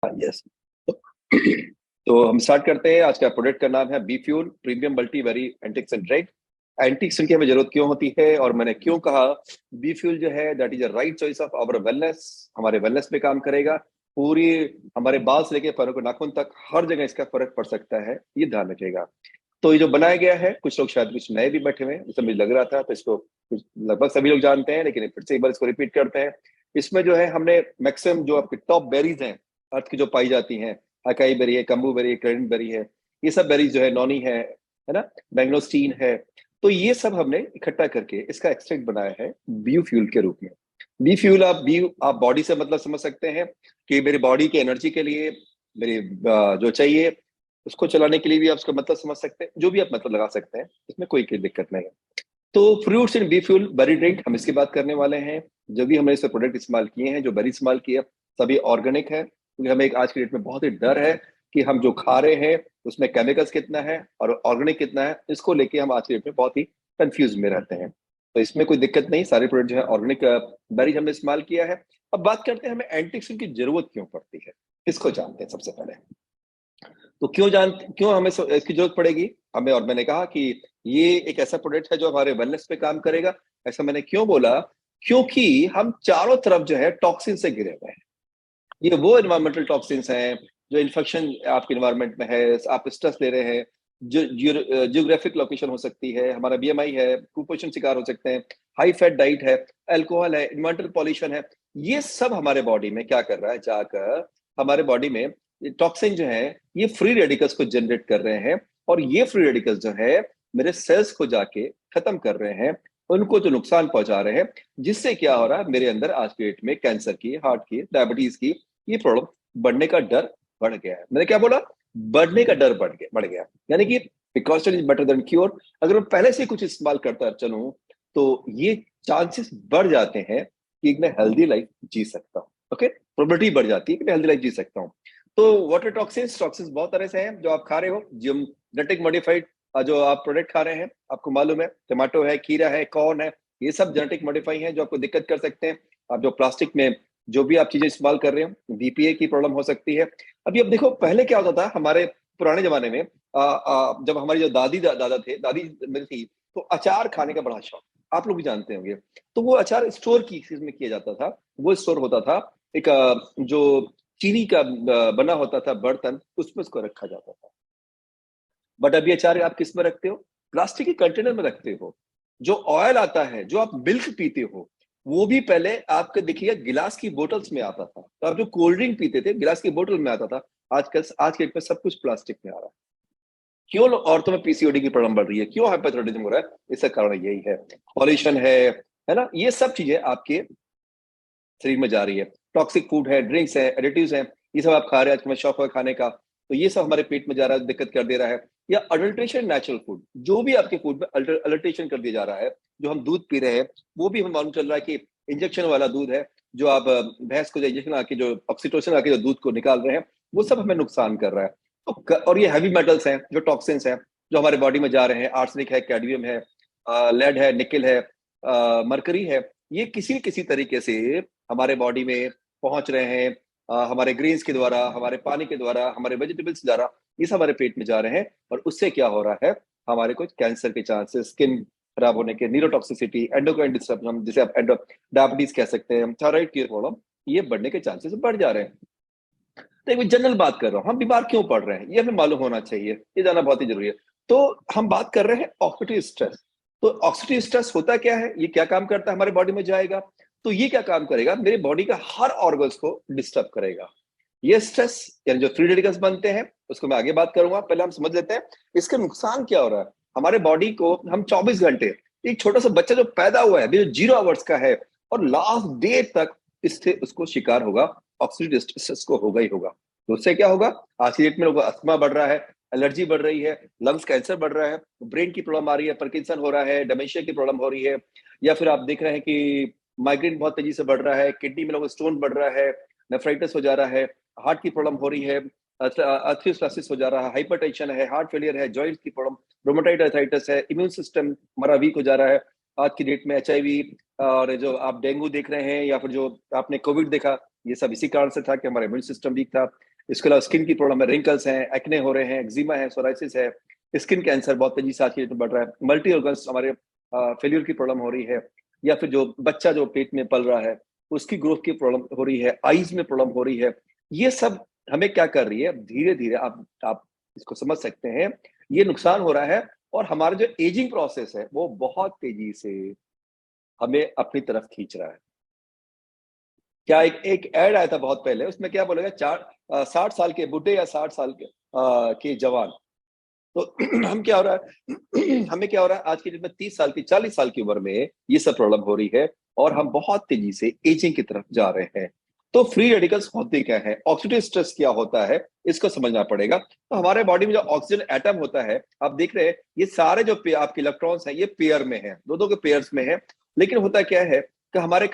Yes. तो हम start करते हैं। आज का प्रोडक्ट का नाम है B fuel premium multi berry antioxidant. Antioxidant की हमें जरूरत क्यों होती है और मैंने क्यों कहा बी फ्यूल जो है that is a right choice of our wellness. हमारे वेलनेस पे काम करेगा। पूरी हमारे बाल से लेके पैरों को नाखून तक हर जगह इसका फर्क पड़ सकता है, ये ध्यान रखिएगा। तो ये जो बनाया गया है, कुछ लोग शायद कुछ नए भी बैठे हुए हैं, जैसे मुझे लग रहा था, तो इसको कुछ लगभग सभी लोग जानते हैं, लेकिन फिर से एक बार इसको रिपीट करते हैं। इसमें जो है हमने मैक्सिमम जो आपकी टॉप बेरीज हैं अर्थ की जो पाई जाती हैं, अकाई बेरी है, कम्बू बेरी है, क्रेडिट बेरी है, ये सब बेरीज जो है, नॉनी है ना, मैंगोस्टीन है। तो ये सब हमने इकट्ठा करके इसका एक्सट्रैक्ट बनाया है बी फ्यूल के रूप में। बी फ्यूल आप बॉडी से मतलब समझ सकते हैं कि मेरी बॉडी की एनर्जी के लिए, मेरी जो चाहिए उसको चलाने के लिए भी आप उसका मतलब समझ सकते हैं, जो भी आप मतलब लगा सकते हैं, इसमें कोई दिक्कत नहीं है। तो fruits in B fuel berry drink हम इसकी बात करने वाले हैं। जो भी हमने इससे प्रोडक्ट इस्तेमाल किए हैं, जो बेरी इस्तेमाल किए, सभी ऑर्गेनिक है, क्योंकि हमें एक आज की डेट में बहुत ही डर है कि हम जो खा रहे हैं उसमें केमिकल्स कितना है और ऑर्गेनिक कितना है, इसको लेके हम आज की डेट में बहुत ही कंफ्यूज में रहते हैं। तो इसमें कोई दिक्कत नहीं, सारे प्रोडक्ट जो है ऑर्गेनिक बेरीज हमने इस्तेमाल किया है। अब बात करते हैं हमें एंटीऑक्सीडेंट की जरूरत क्यों पड़ती है, इसको जानते हैं सबसे पहले। तो क्यों हमें इसकी जरूरत पड़ेगी हमें, और मैंने कहा कि ये एक ऐसा प्रोडक्ट है जो हमारे वेलनेस पे काम करेगा। ऐसा मैंने क्यों बोला, क्योंकि हम चारों तरफ जो है टॉक्सिन से घिरे हुए हैं। ये वो इन्वायरमेंटल टॉक्सिन्स हैं जो इन्फेक्शन आपके इन्वायरमेंट में है, आप स्ट्रेस ले रहे हैं, जो जियोग्राफिक लोकेशन हो सकती है, हमारा बीएमआई है, कुपोषण शिकार हो सकते हैं, हाई फैट डाइट है, अल्कोहल है, इन्वायरमेंटल पॉल्यूशन है। ये सब हमारे बॉडी में क्या कर रहा है, जाकर हमारे बॉडी में टॉक्सिन जो है ये फ्री रेडिकल्स को जनरेट कर रहे हैं, और ये फ्री रेडिकल्स जो है मेरे सेल्स को जाके खत्म कर रहे हैं, उनको जो नुकसान पहुंचा रहे हैं, जिससे क्या हो रहा है मेरे अंदर आज के डेट में कैंसर की, हार्ट की, डायबिटीज की ये प्रॉब्लम बढ़ने का डर बढ़ गया है। मैंने क्या बोला, बढ़ने का डर बढ़ गया, यानी कि precaution is better than cure. अगर मैं पहले से कुछ इस्तेमाल करता चलूं तो ये चांसेस बढ़ जाते हैं कि मैं हेल्दी लाइफ जी सकता हूँ। ओके, प्रोबेबिलिटी बढ़ जाती है कि मैं हेल्दी लाइफ जी सकता हूँ। तो वाटर टॉक्सिन्स टॉक्सिन्स बहुत तरह से हैं जो आप खा रहे हो, जो जेनेटिक मॉडिफाइड जो आप प्रोडक्ट खा रहे हैं, आपको मालूम है, टमाटो है, खीरा है, कॉर्न है, ये सब जेनेटिक मॉडिफाई हैं जो आपको दिक्कत कर सकते हैं। आप जो प्लास्टिक में जो भी आप चीजें इस्तेमाल कर रहे हो, बीपीए की प्रॉब्लम हो सकती है। अभी अब देखो, पहले क्या होता था हमारे पुराने जमाने में, जब हमारी जो दादा थे, दादी मेरी थी, तो अचार खाने का बड़ा शौक, आप लोग भी जानते होंगे। तो वो अचार स्टोर की चीज में किया जाता था। वो स्टोर होता था एक जो चीनी का बना होता था बर्तन, उसमें उसको रखा जाता था। बट अभी अचार आप किस में रखते हो, प्लास्टिक के कंटेनर में रखते हो। जो ऑयल आता है, जो आप मिल्क पीते हो, वो भी पहले आपके देखिए गिलास की बोतल्स में आता था। तो आप जो कोल्ड ड्रिंक पीते थे गिलास की बोतल में आता था, आजकल आज के डेट में सब कुछ प्लास्टिक में आ रहा है। क्यों औरतों में पीसीओडी की प्रॉब्लम बढ़ रही है, क्यों हाइपोथायराइडिज्म हो रहा है, इसका कारण यही है। पॉल्यूशन है ना, ये सब चीजें आपके शरीर में जा रही है। टॉक्सिक फूड है, ड्रिंक्स है, एडिटिव्स हैं, ये सब आप खा रहे हैं, आज शौक है खाने का, तो ये सब हमारे पेट में जा रहा है, दिक्कत कर दे रहा है। या अडल्ट्रेशन नेचुरल फूड, जो भी आपके फूड में अडल्ट्रेशन कर दिया जा रहा है। जो हम दूध पी रहे हैं वो भी हमें मालूम चल रहा है कि इंजेक्शन वाला दूध है, जो आप भैंस को इंजेक्शन आके जो ऑक्सीटोसिन आके जो दूध को निकाल रहे हैं, वो सब हमें नुकसान कर रहा है। तो और ये हैवी मेटल्स हैं, जो टॉक्सिन्स हैं, जो हमारे बॉडी में जा रहे हैं, आर्सेनिक है, कैडमियम है, लेड है, निकल है, मरकरी है, ये किसी किसी तरीके से हमारे बॉडी में पहुंच रहे हैं, हमारे ग्रेन्स के द्वारा, हमारे पानी के द्वारा, हमारे वेजिटेबल्स के द्वारा, ये सब हमारे पेट में जा रहे हैं। और उससे क्या हो रहा है, हमारे कुछ कैंसर के चांसेस, स्किन खराब होने के, न्यूरोटॉक्सिसिटी, एंडोक्राइन डिस्टर्बेंस, जिसे आप डायबिटीज कह सकते हैं, थायराइड की प्रॉब्लम, ये बढ़ने के चांसेस बढ़ जा रहे हैं। तो एक जनरल बात कर रहा हूँ, हम बीमार क्यों पड़ रहे हैं ये हमें मालूम होना चाहिए, ये जानना बहुत ही जरूरी है। तो हम बात कर रहे हैं ऑक्सीडेटिव स्ट्रेस। तो ऑक्सीडेटिव स्ट्रेस होता क्या है, ये क्या काम करता है हमारे बॉडी में जाएगा, तो ये क्या काम करेगा, मेरे बॉडी का हर ऑर्गन्स को डिस्टर्ब करेगा। ये स्ट्रेस यानी जो फ्री रेडिकल्स बनते हैं, उसको मैं आगे बात करूंगा, पहले हम समझ लेते हैं इसके नुकसान क्या हो रहा है हमारे बॉडी को। हम 24 घंटे, एक छोटा सा बच्चा जो पैदा हुआ है अभी, जो 0 आवर्स का है, और लास्ट डे तक इससे उसको शिकार होगा, ऑक्सीडेटिव स्ट्रेस को होगा ही होगा। तो उससे क्या होगा, आज की डेट में लोगों को अस्थमा बढ़ रहा है, एलर्जी बढ़ रही है, लंग्स कैंसर बढ़ रहा है, ब्रेन की प्रॉब्लम आ रही है, पार्किंसन हो रहा है, डिमेंशिया की प्रॉब्लम हो रही है, या फिर आप देख रहे हैं कि माइग्रेन बहुत तेजी से बढ़ रहा है, किडनी में लोगों स्टोन बढ़ रहा है, नेफ्राइटिस हो जा रहा है, हार्ट की प्रॉब्लम हो रही है, अर्थराइटिस हो जा रहा है, हाइपरटेंशन है, हार्ट फेलियर है, जॉइंट की प्रॉब्लम, रोमेटाइड अर्थराइटिस है, इम्यून सिस्टम हमारा वीक हो जा रहा है। आज की डेट में एचआईवी और जो आप डेंगू देख रहे हैं, या फिर जो आपने कोविड देखा, ये सब इसी कारण से था कि हमारा इम्यून सिस्टम वीक था। इसके अलावा स्किन की प्रॉब्लम है, रिंकल्स हैं, एक्ने हो रहे हैं, एक्जिमा है, सोराइसिस है, स्किन कैंसर बहुत तेजी से आज की डेट में बढ़ रहा है, मल्टी ऑर्गन्स हमारे फेल्यूर की प्रॉब्लम हो रही है, या फिर जो बच्चा जो पेट में पल रहा है उसकी ग्रोथ की प्रॉब्लम हो रही है, आईज में प्रॉब्लम हो रही है। ये सब हमें क्या कर रही है, धीरे धीरे आप इसको समझ सकते हैं, ये नुकसान हो रहा है। और हमारा जो एजिंग प्रोसेस है वो बहुत तेजी से हमें अपनी तरफ खींच रहा है। क्या एक ऐड आया था बहुत पहले, उसमें क्या बोलेगा, 60 साल के बुढ़े या 60 साल के जवान। तो हम क्या हो रहा है हमें क्या हो रहा है, आज की डेट में 30 साल की 40 साल की उम्र में ये सब प्रॉब्लम हो रही है और हम बहुत तेजी से एजिंग की तरफ जा रहे हैं। तो फ्री रेडिकल्स होते क्या है, ऑक्सीडेटिव स्ट्रेस क्या होता है, इसको समझना पड़ेगा। तो हमारे बॉडी में जो ऑक्सीजन एटम होता है, आप देख रहे हैं ये सारे जो आपके इलेक्ट्रॉन्स हैं ये पेयर में है, दो दो के पेयर्स में है। लेकिन होता क्या है कि हमारे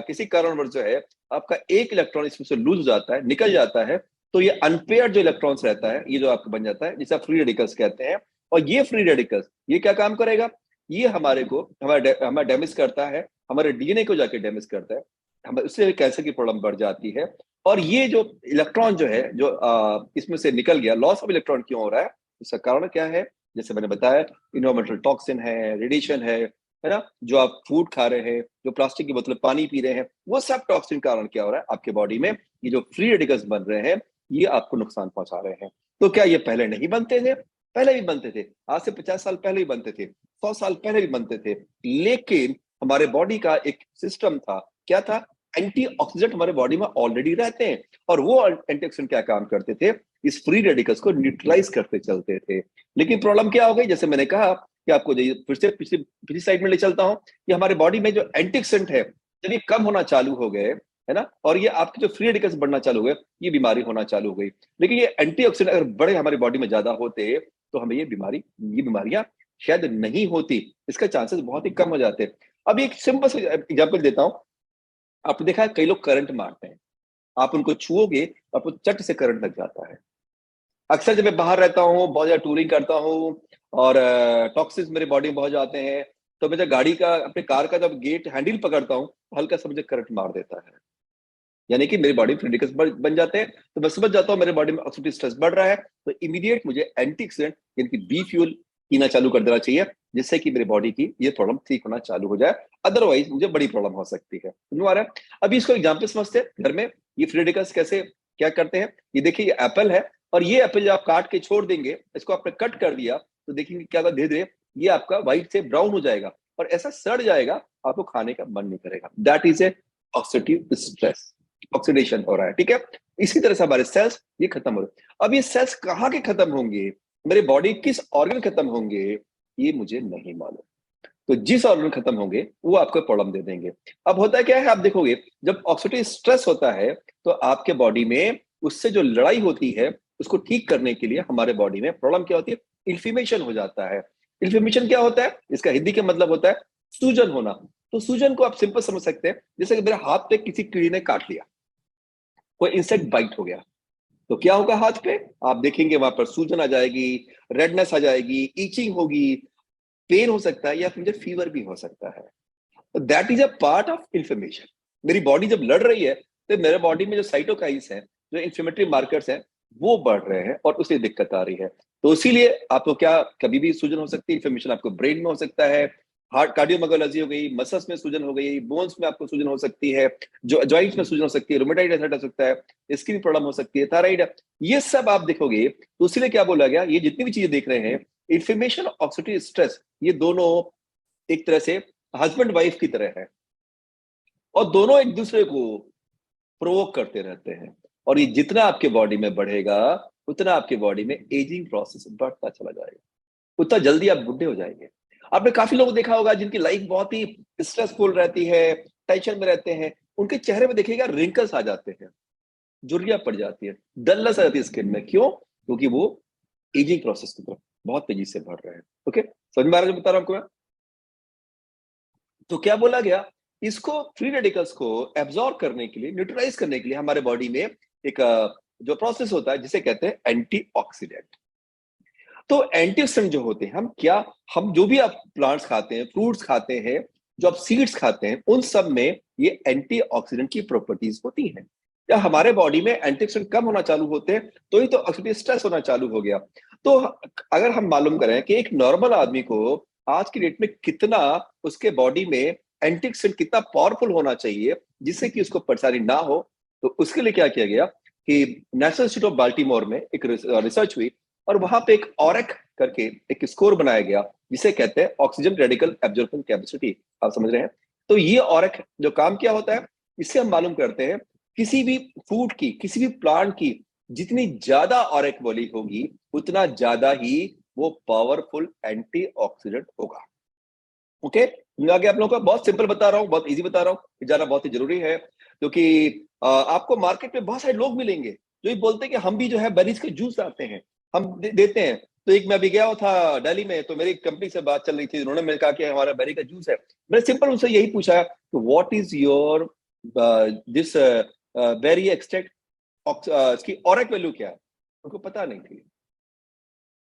किसी कारणवश जो है आपका एक इलेक्ट्रॉन इसमें से लूज हो जाता है, निकल जाता है, तो ये अनपेयर्ड जो इलेक्ट्रॉन्स रहता है ये जो आपका बन जाता है, जिसे आप फ्री रेडिकल्स कहते हैं। और ये फ्री रेडिकल्स ये क्या काम करेगा, ये हमारा डैमेज करता है, हमारे डीएनए को जाके डैमेज करता है, हम उससे कैंसर की प्रॉब्लम बढ़ जाती है। और ये जो इलेक्ट्रॉन जो है जो इसमें से निकल गया, लॉस ऑफ इलेक्ट्रॉन क्यों हो रहा है, इसका कारण क्या है, जैसे मैंने बताया, इन्वायरमेंटल टॉक्सिन है, रेडिएशन है ना, जो आप फूड खा रहे हैं, जो प्लास्टिक की बोतल पानी पी रहे हैं, वो सब टॉक्सिन कारण क्या हो रहा है आपके बॉडी में, ये जो फ्री रेडिकल्स बन रहे हैं ये आपको नुकसान पहुंचा रहे हैं। तो क्या ये पहले नहीं बनते थे, पहले भी बनते थे, आज से 50 साल पहले भी बनते थे, 100 साल पहले भी बनते थे। लेकिन हमारे बॉडी का एक सिस्टम था, क्या था, एंटीऑक्सीडेंट हमारे बॉडी में ऑलरेडी रहते हैं, और वो एंटीऑक्सीडेंट क्या काम करते थे, इस फ्री रेडिकल्स को न्यूट्रलाइज करते चलते थे। लेकिन प्रॉब्लम क्या हो गई, जैसे मैंने कहा कि आपको फिर से पिछली साइड में ले चलता हूं, कि हमारे बॉडी में जो एंटीऑक्सीडेंट है जब ये कम होना चालू हो गए, है ना, और ये आपके जो फ्री रेडिकल्स बढ़ना चालू हो गए, ये बीमारी होना चालू हो गई। लेकिन ये एंटीऑक्सीडेंट अगर बड़े हमारी बॉडी में ज्यादा होते तो हमें ये बीमारियां शायद नहीं होती, इसका चांसेस बहुत ही कम हो जाते। अभी एक सिंपल सा एग्जाम्पल देता हूं। आपने देखा है कई लोग करंट मारते हैं, आप उनको छुओगे तो आपको चट से करंट लग जाता है। अक्सर जब मैं बाहर रहता हूँ, बहुत ज्यादा टूरिंग करता हूँ और टॉक्सिस मेरे बॉडी में बहुत जाते हैं, तो मैं जब गाड़ी का अपने कार का जब गेट हैंडल पकड़ता हूँ, हल्का सा मुझे करंट मार देता है, यानी कि मेरी बॉडी में रेडिकल्स बन जाते हैं। तो मैं समझ जाता हूँ मेरे बॉडी में ऑक्सीडेटिव स्ट्रेस बढ़ रहा है, तो इमीडिएट मुझे एंटीऑक्सीडेंट यानी कि बी फ्यूल पीना चालू कर देना चाहिए, जिससे कि मेरी बॉडी की ये प्रॉब्लम ठीक होना चालू हो जाए। अदरवाइज मुझे बड़ी प्रॉब्लम हो सकती है। समझ आ रहा है? अभी इसको एग्जाम्पल समझते हैं घर में, ये फ्री रेडिकल्स कैसे क्या करते हैं। ये देखिए, ये एप्पल है, और ये एप्पल जब आप काट के छोड़ देंगे, इसको आपने कट कर दिया, तो देखेंगे क्या होगा, धीरे धीरे ये आपका व्हाइट से ब्राउन हो जाएगा और ऐसा सड़ जाएगा, आपको खाने का मन नहीं करेगा। That is a oxidative stress, oxidation हो रहा है, ठीक है। इसी तरह से हमारे सेल्स ये खत्म हो रहे हैं। अब ये सेल्स कहाँ के खत्म होंगे, मेरे बॉडी किस ऑर्गन खत्म होंगे, ये मुझे नहीं मालूम। तो जिस ऑर्गन खत्म होंगे वो आपको प्रॉब्लम दे देंगे। अब होता क्या है, आप देखोगे जब ऑक्सीडेटिव स्ट्रेस होता है तो आपके बॉडी में उससे जो लड़ाई होती है उसको ठीक करने के लिए हमारे बॉडी में प्रॉब्लम क्या होती है, इन्फ्लेमेशन हो जाता है। इन्फ्लेमेशन क्या होता है, इसका हिंदी का मतलब होता है सूजन होना। तो सूजन को आप सिंपल समझ सकते हैं, जैसे कि मेरे हाथ पे किसी कीड़ी ने काट लिया, कोई इंसेक्ट बाइट हो गया, तो क्या होगा हाथ पे, आप देखेंगे वहां पर सूजन आ जाएगी, रेडनेस आ जाएगी, ईचिंग होगी, पेन हो सकता है, या फिर मुझे फीवर भी हो सकता है। That is a part of inflammation. मेरी बॉडी जब लड़ रही है तो मेरे बॉडी में जो साइटोकाइंस हैं, जो इन्फ्लेमेटरी मार्कर्स हैं, वो बढ़ रहे हैं और उसे दिक्कत आ रही है। तो इसीलिए आपको क्या कभी भी सूजन हो सकती है, इन्फ्लेमेशन आपको ब्रेन में हो सकता है, हार्ट कार्डियोमायोपैथी हो गई, मसल्स में सूजन हो गई, बोन्स में आपको सूजन हो सकती है, जो जॉइंट्स में सूजन हो सकती है, रोमेटाइड अर्थराइटिस हो सकता है, स्किन प्रॉब्लम हो सकती है, थायराइड, ये सब आप देखोगे। तो इसीलिए क्या बोला गया, ये जितनी भी चीजें देख रहे हैं, इन्फ्लेमेशन, ऑक्सीडेटिव स्ट्रेस, ये दोनों एक तरह से हस्बैंड वाइफ की तरह है, और दोनों एक दूसरे को प्रोवोक करते रहते हैं। और ये जितना आपके बॉडी में बढ़ेगा, उतना आपके बॉडी में एजिंग प्रोसेस बढ़ता चला जाएगा, उतना जल्दी आप बुढ़े हो जाएंगे। आपने काफी लोग देखा होगा जिनकी लाइफ बहुत ही स्ट्रेसफुल रहती है, टेंशन में रहते हैं, उनके चेहरे में देखिएगा रिंकल्स आ जाते हैं, झुर्रियां पड़ जाती है, डलनेस आ जाती है स्किन में। क्यों? क्योंकि वो एजिंग प्रोसेस की तरफ बहुत तेजी से बढ़ रहे हैं। ओके, समझ में आ रहा है जो बता रहा हूं आपको मैं? तो क्या बोला गया, इसको फ्री रेडिकल्स को एब्जॉर्ब करने के लिए, न्यूट्रलाइज करने के लिए हमारे बॉडी में एक जो प्रोसेस होता है जिसे कहते हैं एंटीऑक्सीडेंट। तो एंटीऑक्सीडेंट जो होते हैं, हम जो भी आप प्लांट्स खाते हैं, फ्रूट्स खाते हैं, जो आप सीड्स खाते हैं उन सब में ये एंटीऑक्सीडेंट की प्रॉपर्टीज होती हैं। या हमारे बॉडी में एंटीऑक्सीडेंट कम होना चालू होते हैं तो ही तो ऑक्सीडेटिव स्ट्रेस होना चालू हो गया। तो अगर हम मालूम करें कि एक नॉर्मल आदमी को आज की डेट में कितना उसके बॉडी में एंटीऑक्सीडेंट कितना पावरफुल होना चाहिए जिससे कि उसको परेशानी ना हो, तो उसके लिए क्या किया गया कि नेशनल इंस्टीट्यूट ऑफ बाल्टीमोर में एक रिसर्च हुई और वहां पे एक ऑरेक करके एक स्कोर बनाया गया जिसे कहते हैं ऑक्सीजन रेडिकल एब्जॉर्प्शन कैपेसिटी। आप समझ रहे हैं? तो ये ऑरेक जो काम क्या होता है, इससे हम मालूम करते हैं किसी भी फूड की, किसी भी प्लांट की जितनी ज्यादा ऑरेक वैल्यू होगी उतना ज्यादा ही वो पावरफुल एंटीऑक्सीडेंट होगा। ओके, आगे आप लोगों को बहुत सिंपल बता रहा हूँ, बहुत इजी बता रहा हूँ, जाना बहुत ही जरूरी है क्योंकि आपको मार्केट में बहुत सारे लोग मिलेंगे जो ये बोलते हैं कि हम भी जो है बेरीज के जूस लाते हैं, हम देते हैं। तो एक मैं अभी गया था दिल्ली में, तो मेरी कंपनी से बात चल रही थी, उन्होंने मेरे कहा कि हमारा बेरी का जूस है। मैंने सिंपल उनसे यही पूछा कि what is your this berry extract, इसकी ऑरेक वैल्यू क्या है? उनको पता नहीं थी।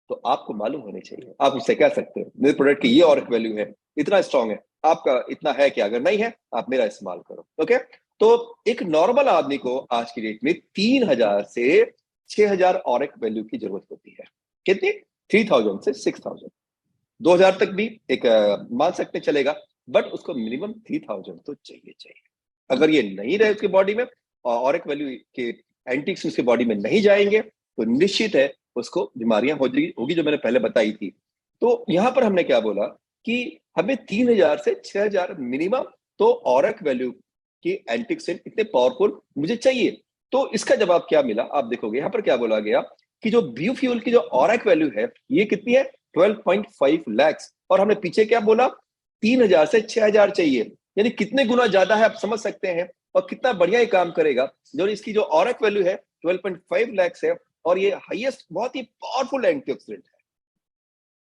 तो आपको मालूम होनी चाहिए, आप उससे कह सकते हो मेरे प्रोडक्ट की ये ऑरेक वैल्यू है, इतना स्ट्रांग है, आपका इतना है क्या? अगर नहीं है आप मेरा इस्तेमाल करो। ओके, तो एक नॉर्मल आदमी को आज की डेट में 3000 से 6000 ऑरेक वैल्यू की जरूरत होती है। कितनी? 3000 से 6000। 2000 तक भी एक मान सकते चलेगा, बट उसको मिनिमम 3000 तो चाहिए चाहिए। अगर ये नहीं रहे उसकी बॉडी में ऑरेक वैल्यू के एंटीऑक्सीडेंट्स उसकी बॉडी में नहीं जाएंगे तो निश्चित है उसको बीमारियां होगी जो मैंने पहले बताई थी। तो यहां पर हमने क्या बोला कि हमें 3000 से 6000 मिनिमम तो ऑरेक वैल्यू की एंटीऑक्सीडेंट इतने पावरफुल मुझे चाहिए। तो इसका जवाब क्या मिला आप देखोगे, यहां पर क्या बोला गया कि जो बायोफ्यूल की जो ऑरेक वैल्यू है ये कितनी है? 12.5 लाख। और हमने पीछे क्या बोला? 3000 से 6000 चाहिए, यानी कितने गुना ज्यादा है आप समझ सकते हैं और कितना बढ़िया ये काम करेगा। जो इसकी जो ऑरेक वैल्यू है 12.5 लाख है और ये हाईएस्ट बहुत ही पावरफुल एंटीऑक्सीडेंट है।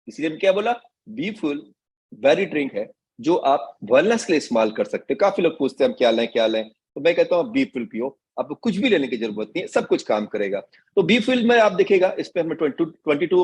इसलिए हम क्या बोला? बी फुल बेरी ड्रिंक है जो आप वेलनेस के लिए इस्तेमाल कर सकते हैं। काफी लोग पूछते हैं हम क्या लें क्या लें, तो मैं कहता हूँ बी फुल पियो, आपको कुछ भी लेने की जरूरत नहीं है, सब कुछ काम करेगा। तो बी फुल में आप देखिएगा इस पे हमें 22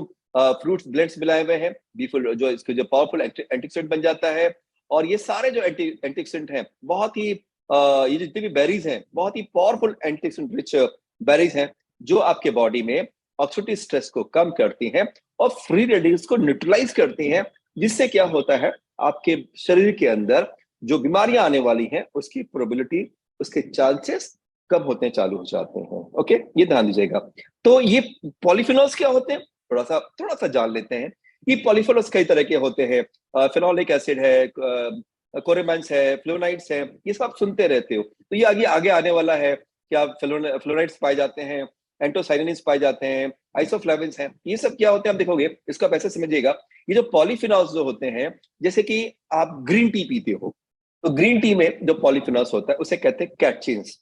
फ्रूट्स ब्लेंड्स मिलाए हुए हैं। बी फुल जो इसके जो पावरफुल एंटीऑक्सीडेंट बन जाता है और ये सारे जो एंटीऑक्सीडेंट हैं बहुत ही ये जितने भी बेरीज हैं बहुत ही पावरफुल एंटीऑक्सीडेंट रिच बेरीज हैं जो आपके बॉडी में ऑक्सीडेटिव स्ट्रेस को कम करती हैं और फ्री रेडिकल्स को न्यूट्रलाइज करती हैं, जिससे क्या होता है आपके शरीर के अंदर जो बीमारियां आने वाली हैं उसकी प्रोबेबिलिटी, उसके चांसेस कम होते चालू हो जाते हैं। ओके, ये ध्यान दीजिएगा। तो ये पॉलीफिनॉल्स क्या होते हैं थोड़ा सा जान लेते हैं। ये पॉलीफिनॉल्स कई तरह के होते हैं, फेनोलिक एसिड है, कोरेमाइन्स है, फ्लोनाइड्स है, ये सब आप सुनते रहते हो। तो ये आगे आगे आने वाला है क्या फ्लोराइड्स पाए जाते हैं, एंटोसाइनिन्स पाए जाते हैं, आइसोफ्लेविन्स हैं। ये सब क्या होते हैं आप देखोगे, इसको आप ऐसे समझिएगा, ये जो पॉलीफिनॉल्स जो होते हैं, जैसे कि आप ग्रीन टी पीते हो तो ग्रीन टी में जो पॉलीफिनॉल्स होता है उसे कहते हैं कैटचिन्स।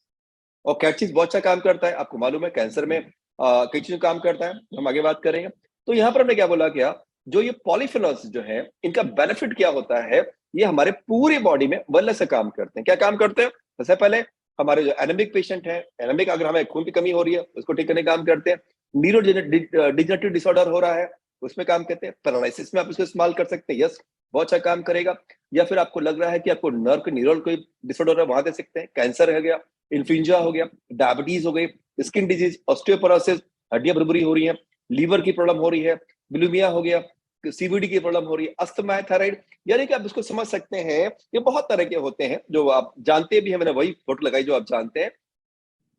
और कैटचिन्स बहुत अच्छा काम करता है, आपको मालूम है कैंसर में कई चीजों काम करता है, हम आगे बात करेंगे। तो यहाँ पर हमने क्या बोला, क्या जो ये पॉलीफिनॉल्स जो है इनका बेनिफिट क्या होता है, ये हमारे पूरी बॉडी में वेलनेस से काम करते हैं। क्या काम करते हैं? सबसे पहले हमारे जो एनेमिक पेशेंट है, एनेमिक अगर हमें खून की कमी हो रही है उसको ठीक करने का काम करते हैं। न्यूरोडिजेनरेटिव डिसऑर्डर हो रहा है उसमें काम करते हैं। पैरालिसिस में आप इसको इस्तेमाल कर सकते हैं, यस बहुत अच्छा काम करेगा। या फिर आपको लग रहा है कि आपको नर्व के न्यूरल कोई डिसऑर्डर है, वहां दे सकते हैं। कैंसर हो गया, इन्फ्लुएंजा हो गया, डायबिटीज हो गई, स्किन डिजीज, ऑस्टियोपोरोसिस, हड्डियां भुरभुरी हो रही हैं, लीवर की प्रॉब्लम हो रही है, बुलिमिया हो गया, सीवीडी की प्रॉब्लम हो रही है, अस्थमा है, थायराइड, यानी कि आप इसको समझ सकते हैं ये बहुत तरह के होते हैं जो आप जानते भी हैं। मैंने वही फोटो लगाई जो आप जानते हैं।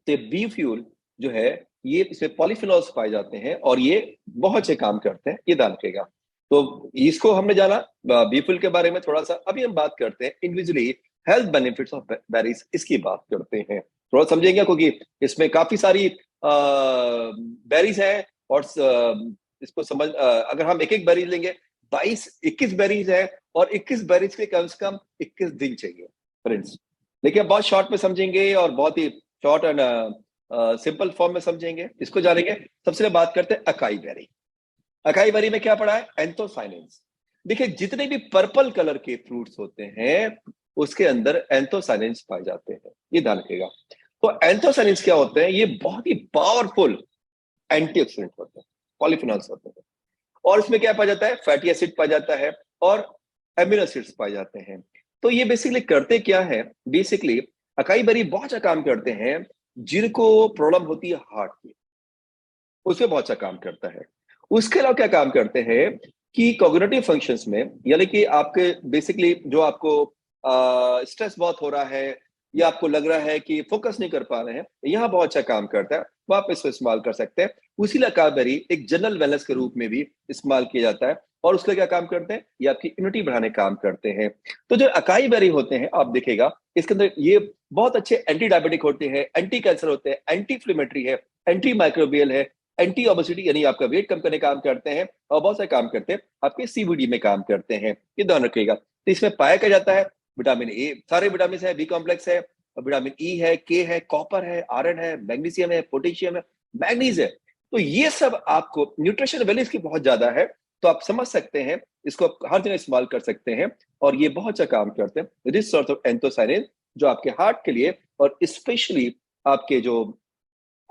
तो बी फ्यूल जो है ये इसमें पॉलीफिनॉल्स पाए जाते हैं और ये बहुत अच्छे काम करते हैं, ये ध्यान रखिएगा। तो इसको हमने जाना बी फ्यूल के बारे में थोड़ा सा। अभी हम बात करते हैं individually health benefits of berries, इसकी बात करते हैं। थोड़ा समझेंगे क्योंकि इसमें काफी सारी बेरीज हैं और इसको समझ अगर हम एक एक बेरीज लेंगे 22-21 बेरीज है और 21 बेरीज के कम से कम 21 दिन चाहिए फ्रेंड्स। लेकिन बहुत शॉर्ट में समझेंगे और बहुत ही शॉर्ट एंड सिंपल फॉर्म में समझेंगे, इसको जानेंगे। सबसे पहले बात करते हैं अकाई बेरी। अकाई बेरी में क्या पड़ा है? एंथोसाइनिन्स। देखिए जितने भी पर्पल कलर के फ्रूट्स होते हैं उसके अंदर एंथोसाइनिन्स पाए जाते हैं, ये ध्यान रखिएगा। तो एंथोसाइनिन्स क्या होते हैं? ये बहुत ही पावरफुल एंटीऑक्सीडेंट होते हैं, पॉलीफिनॉल्स होते हैं। और इसमें क्या पाया जाता है? फैटी एसिड पाया जाता है और एमिनो एसिड्स पाए जाते हैं। तो ये बेसिकली करते क्या है, बेसिकली अकाई बेरी बहुत अच्छा काम करते हैं जिनको प्रॉब्लम होती है हार्ट की, उसमें बहुत अच्छा काम करता है। उसके अलावा क्या काम करते हैं कि कॉग्निटिव फंक्शंस में, यानी कि आपके बेसिकली जो आपको स्ट्रेस बहुत हो रहा है या आपको लग रहा है कि फोकस नहीं कर पा रहे हैं, यहाँ बहुत अच्छा काम करता है, वो आप इसको इस्तेमाल कर सकते हैं। उसी अकाई बेरी एक जनरल वेलनेस के रूप में भी इस्तेमाल किया जाता है, और उसके क्या काम करते हैं, ये आपकी इम्यूनिटी बढ़ाने का काम करते हैं। तो जो अकाई बेरी होते हैं, आप देखिएगा इसके अंदर ये बहुत अच्छे एंटी डायबिटिक होते हैं, एंटी कैंसर होते हैं, एंटी इंफ्लेमेटरी है, एंटी माइक्रोबियल है, एंटी ओबेसिटी यानी आपका वेट कम करने का काम करते हैं, और बहुत सारे काम करते हैं आपके सीबीडी में काम करते हैं, ये ध्यान रखिएगा। तो इसमें पाया क्या जाता है, विटामिन ए, सारे विटामिन है, बी कॉम्प्लेक्स है, विटामिन ई है, के है, कॉपर है, आयरन है, मैग्नीशियम है, पोटेशियम है, मैग्नीज है। तो ये सब आपको न्यूट्रिशन वैल्यू इसकी बहुत ज्यादा है, तो आप समझ सकते हैं, इसको आप हर जगह इस्तेमाल कर सकते हैं, और ये बहुत अच्छा काम करते हैं दिस सॉर्ट ऑफ एंथोसायनिन, जो आपके हार्ट के लिए और स्पेशली आपके जो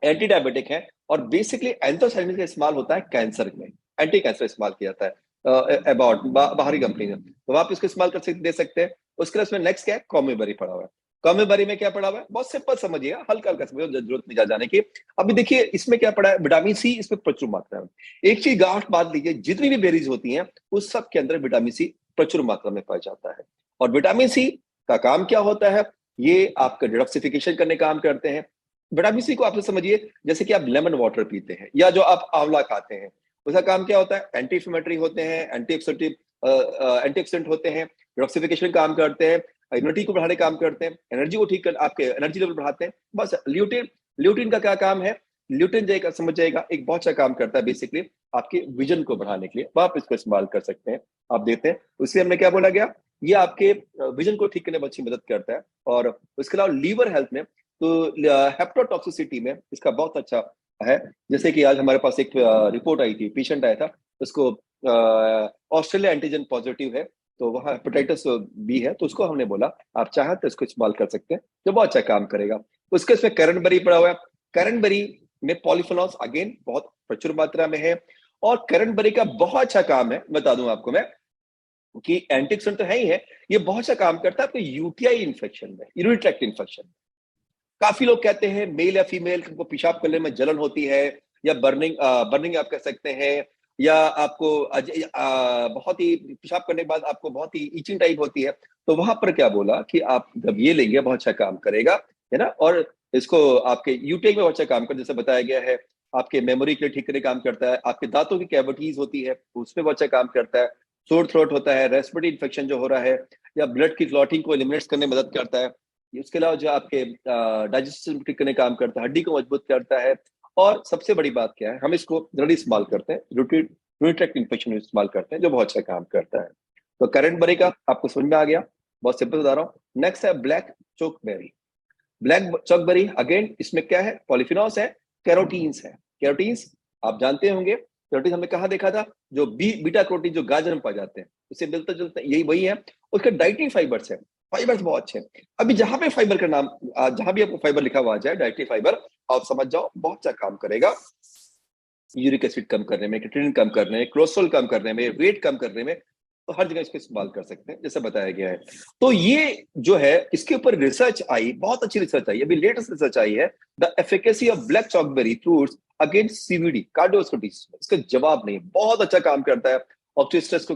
एंटी डायबिटिक है, और बेसिकली एंथोसायनिन का इस्तेमाल होता है कैंसर में, एंटी कैंसर इस्तेमाल किया जाता है अबाउट बाहरी कंपनी में, तो आप इसको इस्तेमाल कर सकते दे सकते हैं। उसके बाद उसमें नेक्स्ट क्या है, कॉमीबेरी पड़ा हुआ है। कॉमीबेरी में क्या पड़ा हुआ है, बहुत सिंपल समझिएगा, हल्का हल्का समझिए, जरूरत नहीं जा जाने की। अभी देखिए इसमें क्या पड़ा है, विटामिन सी इसमें प्रचुर मात्रा में। एक चीज गांठ बांध लीजिए, जितनी भी बेरीज होती हैं उस सब के अंदर विटामिन सी प्रचुर मात्रा में पाया जाता है। और विटामिन सी का काम क्या होता है, ये आपका डिटॉक्सिफिकेशन करने का काम करते हैं। विटामिन सी को आप समझिए जैसे कि आप लेमन वाटर पीते हैं या जो आप आंवला खाते हैं, उसका काम क्या होता है, एंटी इंफ्लेमेटरी होते हैं, एंटीऑक्सीडेंट होते हैं, डिटॉक्सिफिकेशन काम करते हैं, इम्यूनिटी को बढ़ाने काम करते हैं, एनर्जी को ठीक कर आपके एनर्जी लेवल बढ़ाते हैं। बस ल्यूटिन, ल्यूटिन का क्या काम है, ल्यूटिन जाएगा समझ जाएगा, एक बहुत अच्छा काम करता है बेसिकली आपके विजन को बढ़ाने के लिए, वो आप इसको इस्तेमाल कर सकते हैं, आप देते हैं। उसलिए हमने क्या बोला गया, ये आपके विजन को ठीक करने में अच्छी मदद करता है। और उसके अलावा लीवर हेल्थ में, तो हेप्टोटॉक्सिसिटी में इसका बहुत अच्छा है। जैसे कि आज हमारे पास एक रिपोर्ट आई थी, पेशेंट आया था, उसको ऑस्ट्रेलिया एंटीजन पॉजिटिव है, तो वहाँ हेपेटाइटिस बी है, तो उसको हमने बोला आप चाहें तो इसको इस्तेमाल कर सकते हैं, जो बहुत अच्छा काम करेगा। उसके इसमें करनबेरी पड़ा हुआ है, करनबेरी में पॉलीफेनॉल्स अगेन बहुत प्रचुर मात्रा में है, और करनबेरी का बहुत अच्छा काम है, बता दूं आपको मैं, कि एंटीऑक्सीडेंट तो है ही है, ये बहुत अच्छा काम करता है आपके यूटीआई इन्फेक्शन में, यूरिनरी ट्रैक्ट इन्फेक्शन। काफी लोग कहते हैं मेल या फीमेल को पेशाब करने में जलन होती है, या बर्निंग, बर्निंग आप कह सकते हैं, या आपको बहुत ही पेशाब करने के बाद आपको बहुत ही ईचिंग टाइप होती है, तो वहां पर क्या बोला कि आप जब ये लेंगे बहुत अच्छा काम करेगा, है ना। और इसको आपके यूटीआई में बहुत अच्छा काम कर, जैसे बताया गया है, आपके मेमोरी के लिए ठीक करने काम करता है, आपके दांतों की कैविटीज होती है उसमें बहुत अच्छा काम करता है, सोर थ्रोट होता है, रेस्पिरेटरी इन्फेक्शन जो हो रहा है, या ब्लड की क्लॉटिंग को एलिमिनेट करने में मदद करता है। उसके अलावा जो आपके डाइजेशन ठीक करने काम करता है, हड्डी को मजबूत करता है। और सबसे बड़ी बात क्या है, हम इसको जनरली इस्तेमाल करते हैं यूरिनरी ट्रैक्ट इन्फेक्शन में इस्तेमाल करते हैं, जो बहुत अच्छा काम करता है। तो करंट बेरी का आपको समझ में आ गया, बहुत सिंपल बता रहा हूँ। नेक्स्ट है ब्लैक चोकबेरी। ब्लैक चॉकबेरी अगेन, इसमें क्या है, पॉलीफिनॉल्स है, कैरोटीन्स है। कैरोटीन्स आप जानते होंगे, कैरोटीन हमने कहा देखा था, जो बीटा कैरोटीन जो गाजर में पाए जाते हैं, उससे मिलता जुलता यही वही है। उसके डाइटरी फाइबर्स है, फाइबर्स बहुत अच्छे हैं। अभी जहां पे फाइबर का नाम, जहां भी आपको फाइबर लिखा हुआ आ जाए, डाइटरी फाइबर, आप समझ जाओ बहुत अच्छा काम करेगा यूरिक एसिड कम करने में, क्रिएटिनिन कम करने में, कोलेस्ट्रॉल कम करने में, वेट कम करने में। तो हर जगह इसको इस्तेमाल कर सकते हैं जैसे बताया गया है। तो ये जो है, इसके ऊपर रिसर्च आई, बहुत अच्छी रिसर्च आई, अभी लेटेस्ट रिसर्च आई है, the efficacy of black chokeberry fruits against CVD cardiosclerosis. इसका जवाब नहीं, बहुत अच्छा काम करता है, ऑक्सीजन स्ट्रेस को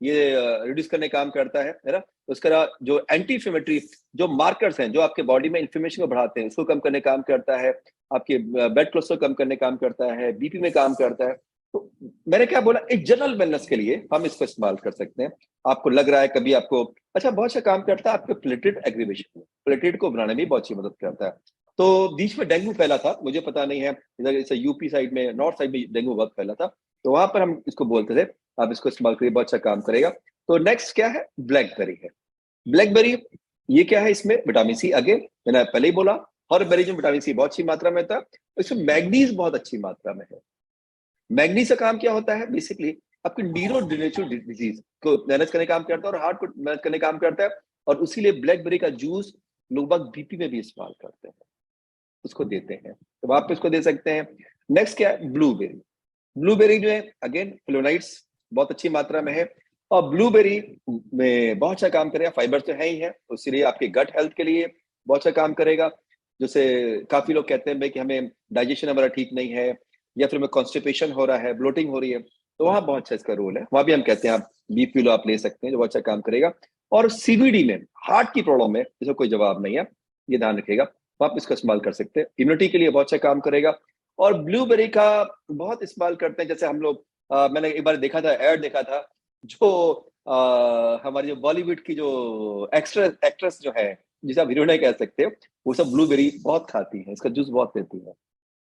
ये रिड्यूस करने का काम करता है ना। उसका जो एंटी इंफ्लेमेटरी जो मार्कर्स हैं, जो आपके बॉडी में इन्फ्लेमेशन को बढ़ाते हैं, इसको कम करने का काम करता है, आपके ब्लड कोलेस्ट्रॉल कम करने काम करता है, बीपी में काम करता है। तो मैंने क्या बोला, एक जनरल वेलनेस के लिए हम इसको इस्तेमाल कर सकते हैं। आपको लग रहा है कभी आपको, अच्छा बहुत अच्छा काम करता है आपके प्लेटेट एग्रीवेशन में, प्लेटेट को बनाने में बहुत अच्छी मदद करता है। तो बीच में डेंगू फैला था, मुझे पता नहीं है, इधर जैसे यूपी साइड में, नॉर्थ साइड में डेंगू बहुत फैला था, तो वहां पर हम इसको बोलते थे, आप इसको इस्तेमाल करिए, बहुत अच्छा काम करेगा। तो नेक्स्ट क्या है, ब्लैकबेरी है। ब्लैकबेरी, ये क्या है, इसमें विटामिन सी, अगेन मैंने पहले ही बोला, हर बेरीज में विटामिन सी बहुत अच्छी मात्रा में होता है, इसमें मैग्नीज बहुत अच्छी मात्रा में है। मैग्नीज का काम क्या होता है, बेसिकली आपके न्यूरोडेजेनरेटिव डिजीज को मैनेज करने का काम करता है, और हार्ट को मैनेज करने का काम करता है। और उसीलिए ब्लैकबेरी का जूस लोग बाग बीपी में भी इस्तेमाल करते हैं, उसको देते हैं, तो आप इसको दे सकते हैं। नेक्स्ट क्या है, ब्लूबेरी। ब्लूबेरी जो है अगेन फ्लोनाइड्स बहुत अच्छी मात्रा में है, और ब्लूबेरी में बहुत अच्छा काम करेगा, फाइबर तो है ही है, इसीलिए आपके गट हेल्थ के लिए बहुत अच्छा काम करेगा। जैसे काफी लोग कहते हैं भाई कि हमें डाइजेशन हमारा ठीक नहीं है, या फिर हमें कॉन्स्टिपेशन हो रहा है, ब्लोटिंग हो रही है, तो वहाँ बहुत अच्छा इसका रोल है। वहाँ भी हम कहते हैं आप बी फ्यूल आप ले सकते हैं, जो बहुत अच्छा काम करेगा। और सीबीडी में हार्ट की प्रॉब्लम में इसका कोई जवाब नहीं है, ये ध्यान रखिएगा, तो आप इसका इस्तेमाल कर सकते हैं, इम्यूनिटी के लिए बहुत अच्छा काम करेगा। और ब्लूबेरी का बहुत इस्तेमाल करते हैं, जैसे हम लोग मैंने एक बार देखा था, ऐड देखा था, जो हमारी जो बॉलीवुड की जो एक्ट्रेस जो है, जिसे आप हीरोइन कह सकते हो, वो सब ब्लूबेरी बहुत खाती है, इसका जूस बहुत लेती है,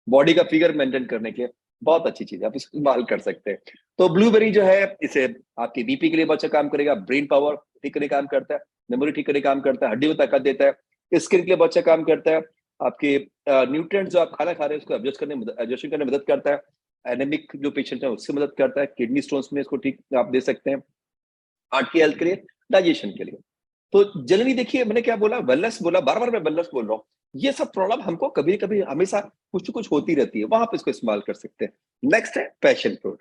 बॉडी का फिगर मेंटेन करने के बहुत अच्छी चीज है, आप इसको इस्तेमाल कर सकते हैं। तो ब्लूबेरी जो है, इसे आपकी बीपी के लिए बहुत अच्छा काम करेगा, ब्रेन पावर ठीक करने का काम करता है, मेमोरी ठीक करने का काम करता है, हड्डी को ताकत देता है, स्किन के लिए बहुत अच्छा काम करता है, आपके न्यूट्रिएंट जो आप खाना खा रहे हैं उसको एडजस्ट करने में मदद करता है, एनेमिक जो पेशेंट है उससे मदद करता है, किडनी स्टोन्स में इसको ठीक आप दे सकते हैं, हार्ट की हेल्थ के लिए, डाइजेशन के लिए। तो जनरली देखिए, मैंने क्या बोला, वेलनेस बोला, बार बार मैं वेलनेस बोल रहा हूँ, ये सब प्रॉब्लम हमको कभी कभी हमेशा कुछ कुछ होती रहती है, वहां पे इसको इस्तेमाल कर सकते हैं। नेक्स्ट है पैशन फ्रूट।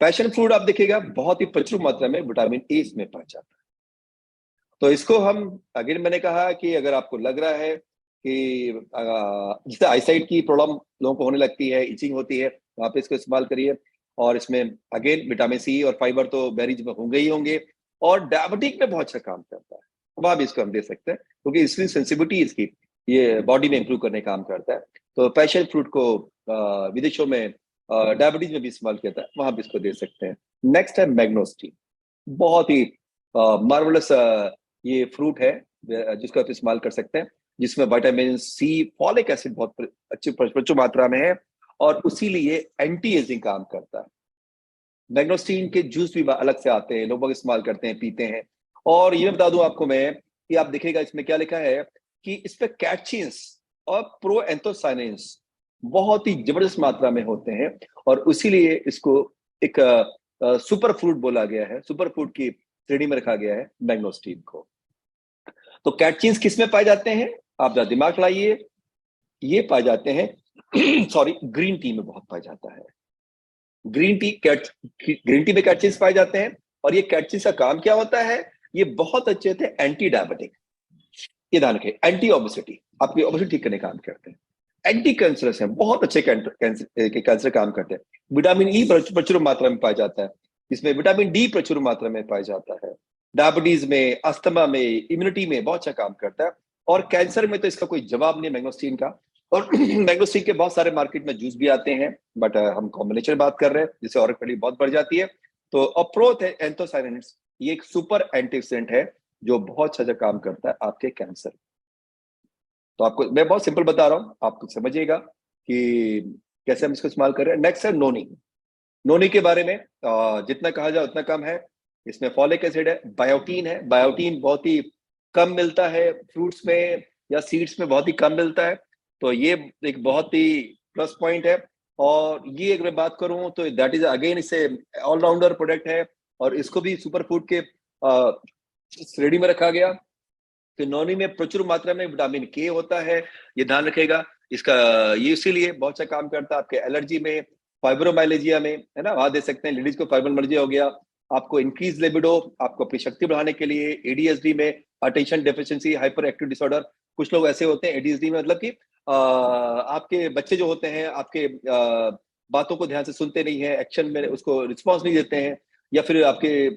पैशन फ्रूट आप देखिएगा बहुत ही प्रचुर मात्रा में विटामिन ए इसमें पाया जाता है। तो इसको हम, अगेन मैंने कहा कि अगर आपको लग रहा है कि जैसे आईसाइट की प्रॉब्लम लोगों को होने लगती है, इचिंग होती है, वहां पे इसको इस्तेमाल करिए। और इसमें अगेन विटामिन सी और फाइबर तो बेरीज में होंगे ही होंगे, और डायबिटिक में बहुत अच्छा काम करता है, वहां भी इसको हम दे सकते हैं, क्योंकि इंसुलिन सेंसिटिविटी इसकी ये बॉडी में इंप्रूव करने का काम करता है। तो पैशन फ्रूट को विदेशों में डायबिटीज में भी इस्तेमाल किया जाता है, वहां भी इसको दे सकते हैं। नेक्स्ट है मैग्नोस्टीन, बहुत ही मार्वलस ये फ्रूट है, जिसको आप इस्तेमाल कर सकते हैं, जिसमें विटामिन सी, फॉलिक एसिड बहुत अच्छी प्रचुर मात्रा में है, और उसीलिए एंटी एजिंग काम करता है। मैग्नोस्टीन के जूस भी अलग से आते हैं, लोग इस्तेमाल करते हैं, पीते हैं। और ये बता दूं आपको मैं कि आप देखिएगा इसमें क्या लिखा है कि इस पे कैटचिन्स और प्रो एंथोसाइनिन्स बहुत ही जबरदस्त मात्रा में होते हैं, और उसीलिए इसको एक सुपर फ्रूट बोला गया है, सुपर फ्रूट की श्रेणी में रखा गया है मैग्नोस्टीन को। तो कैटचिन्स किस में पाए जाते हैं, आप जरा दिमाग लाइए, ये पाए जाते हैं सॉरी, ग्रीन टी में बहुत पाया जाता है। ग्रीन टी में कैटचिन्स पाए जाते हैं, और ये कैटचिन्स का काम क्या होता है, ये बहुत अच्छे थे एंटी डायबिटिक, ये ध्यान रखें, एंटी ओबेसिटी, आपकी ओबेसिटी ठीक करने का काम करते हैं, एंटी कैंसरस है, बहुत अच्छे कैंसर काम करते हैं। विटामिन ई प्रचुर मात्रा में पाया जाता है, इसमें विटामिन डी प्रचुर मात्रा में पाया जाता है, डायबिटीज में, अस्थमा में, इम्यूनिटी में बहुत अच्छा काम करता है। और कैंसर में तो इसका कोई जवाब नहीं मैंगोस्टीन का। और मैंगोस्टीन के बहुत सारे मार्केट में जूस भी आते हैं, बट हम कॉम्बिनेशन बात कर रहे हैं, जिससे और बहुत बढ़ जाती है। तो अप्रोथ है एंथोसाइनिन्स, ये एक सुपर एंटीऑक्सीडेंट है, जो बहुत अच्छा काम करता है आपके कैंसर। तो आपको मैं बहुत सिंपल बता रहा हूं, आप कुछ समझिएगा कि कैसे हम इसको इस्तेमाल कर रहे हैं। नेक्स्ट है नोनी। नोनी के बारे में जितना कहा जाए उतना कम है, इसमें फॉलिक एसिड है, बायोटीन है, बायोटीन बहुत ही कम मिलता है फ्रूट्स में या सीड्स में, बहुत ही कम मिलता है, तो ये एक बहुत ही प्लस पॉइंट है। और ये अगर मैं बात करूं तो दैट इज अगेन, इसे ऑलराउंडर प्रोडक्ट है, और इसको भी सुपर फूड के श्रेणी में रखा गया। तो नौनी में प्रचुर मात्रा में विटामिन के होता है, ये ध्यान रखेगा इसका, ये इसीलिए बहुत अच्छा काम करता है आपके एलर्जी में, फाइब्रोमाइलेजिया में, है ना, वहां दे सकते हैं। लेडीज को फाइब्रोमाइलेजिया हो गया, आपको इंक्रीज लिबिडो, आपको अपनी शक्ति बढ़ाने के लिए, एडीएचडी में, attention deficiency hyper active disorder, कुछ लोग ऐसे होते हैं एडीएचडी में, मतलब कि आपके बच्चे जो होते हैं आपके बातों को ध्यान से सुनते नहीं है, एक्शन में उसको रिस्पॉन्स नहीं देते हैं, या फिर आपके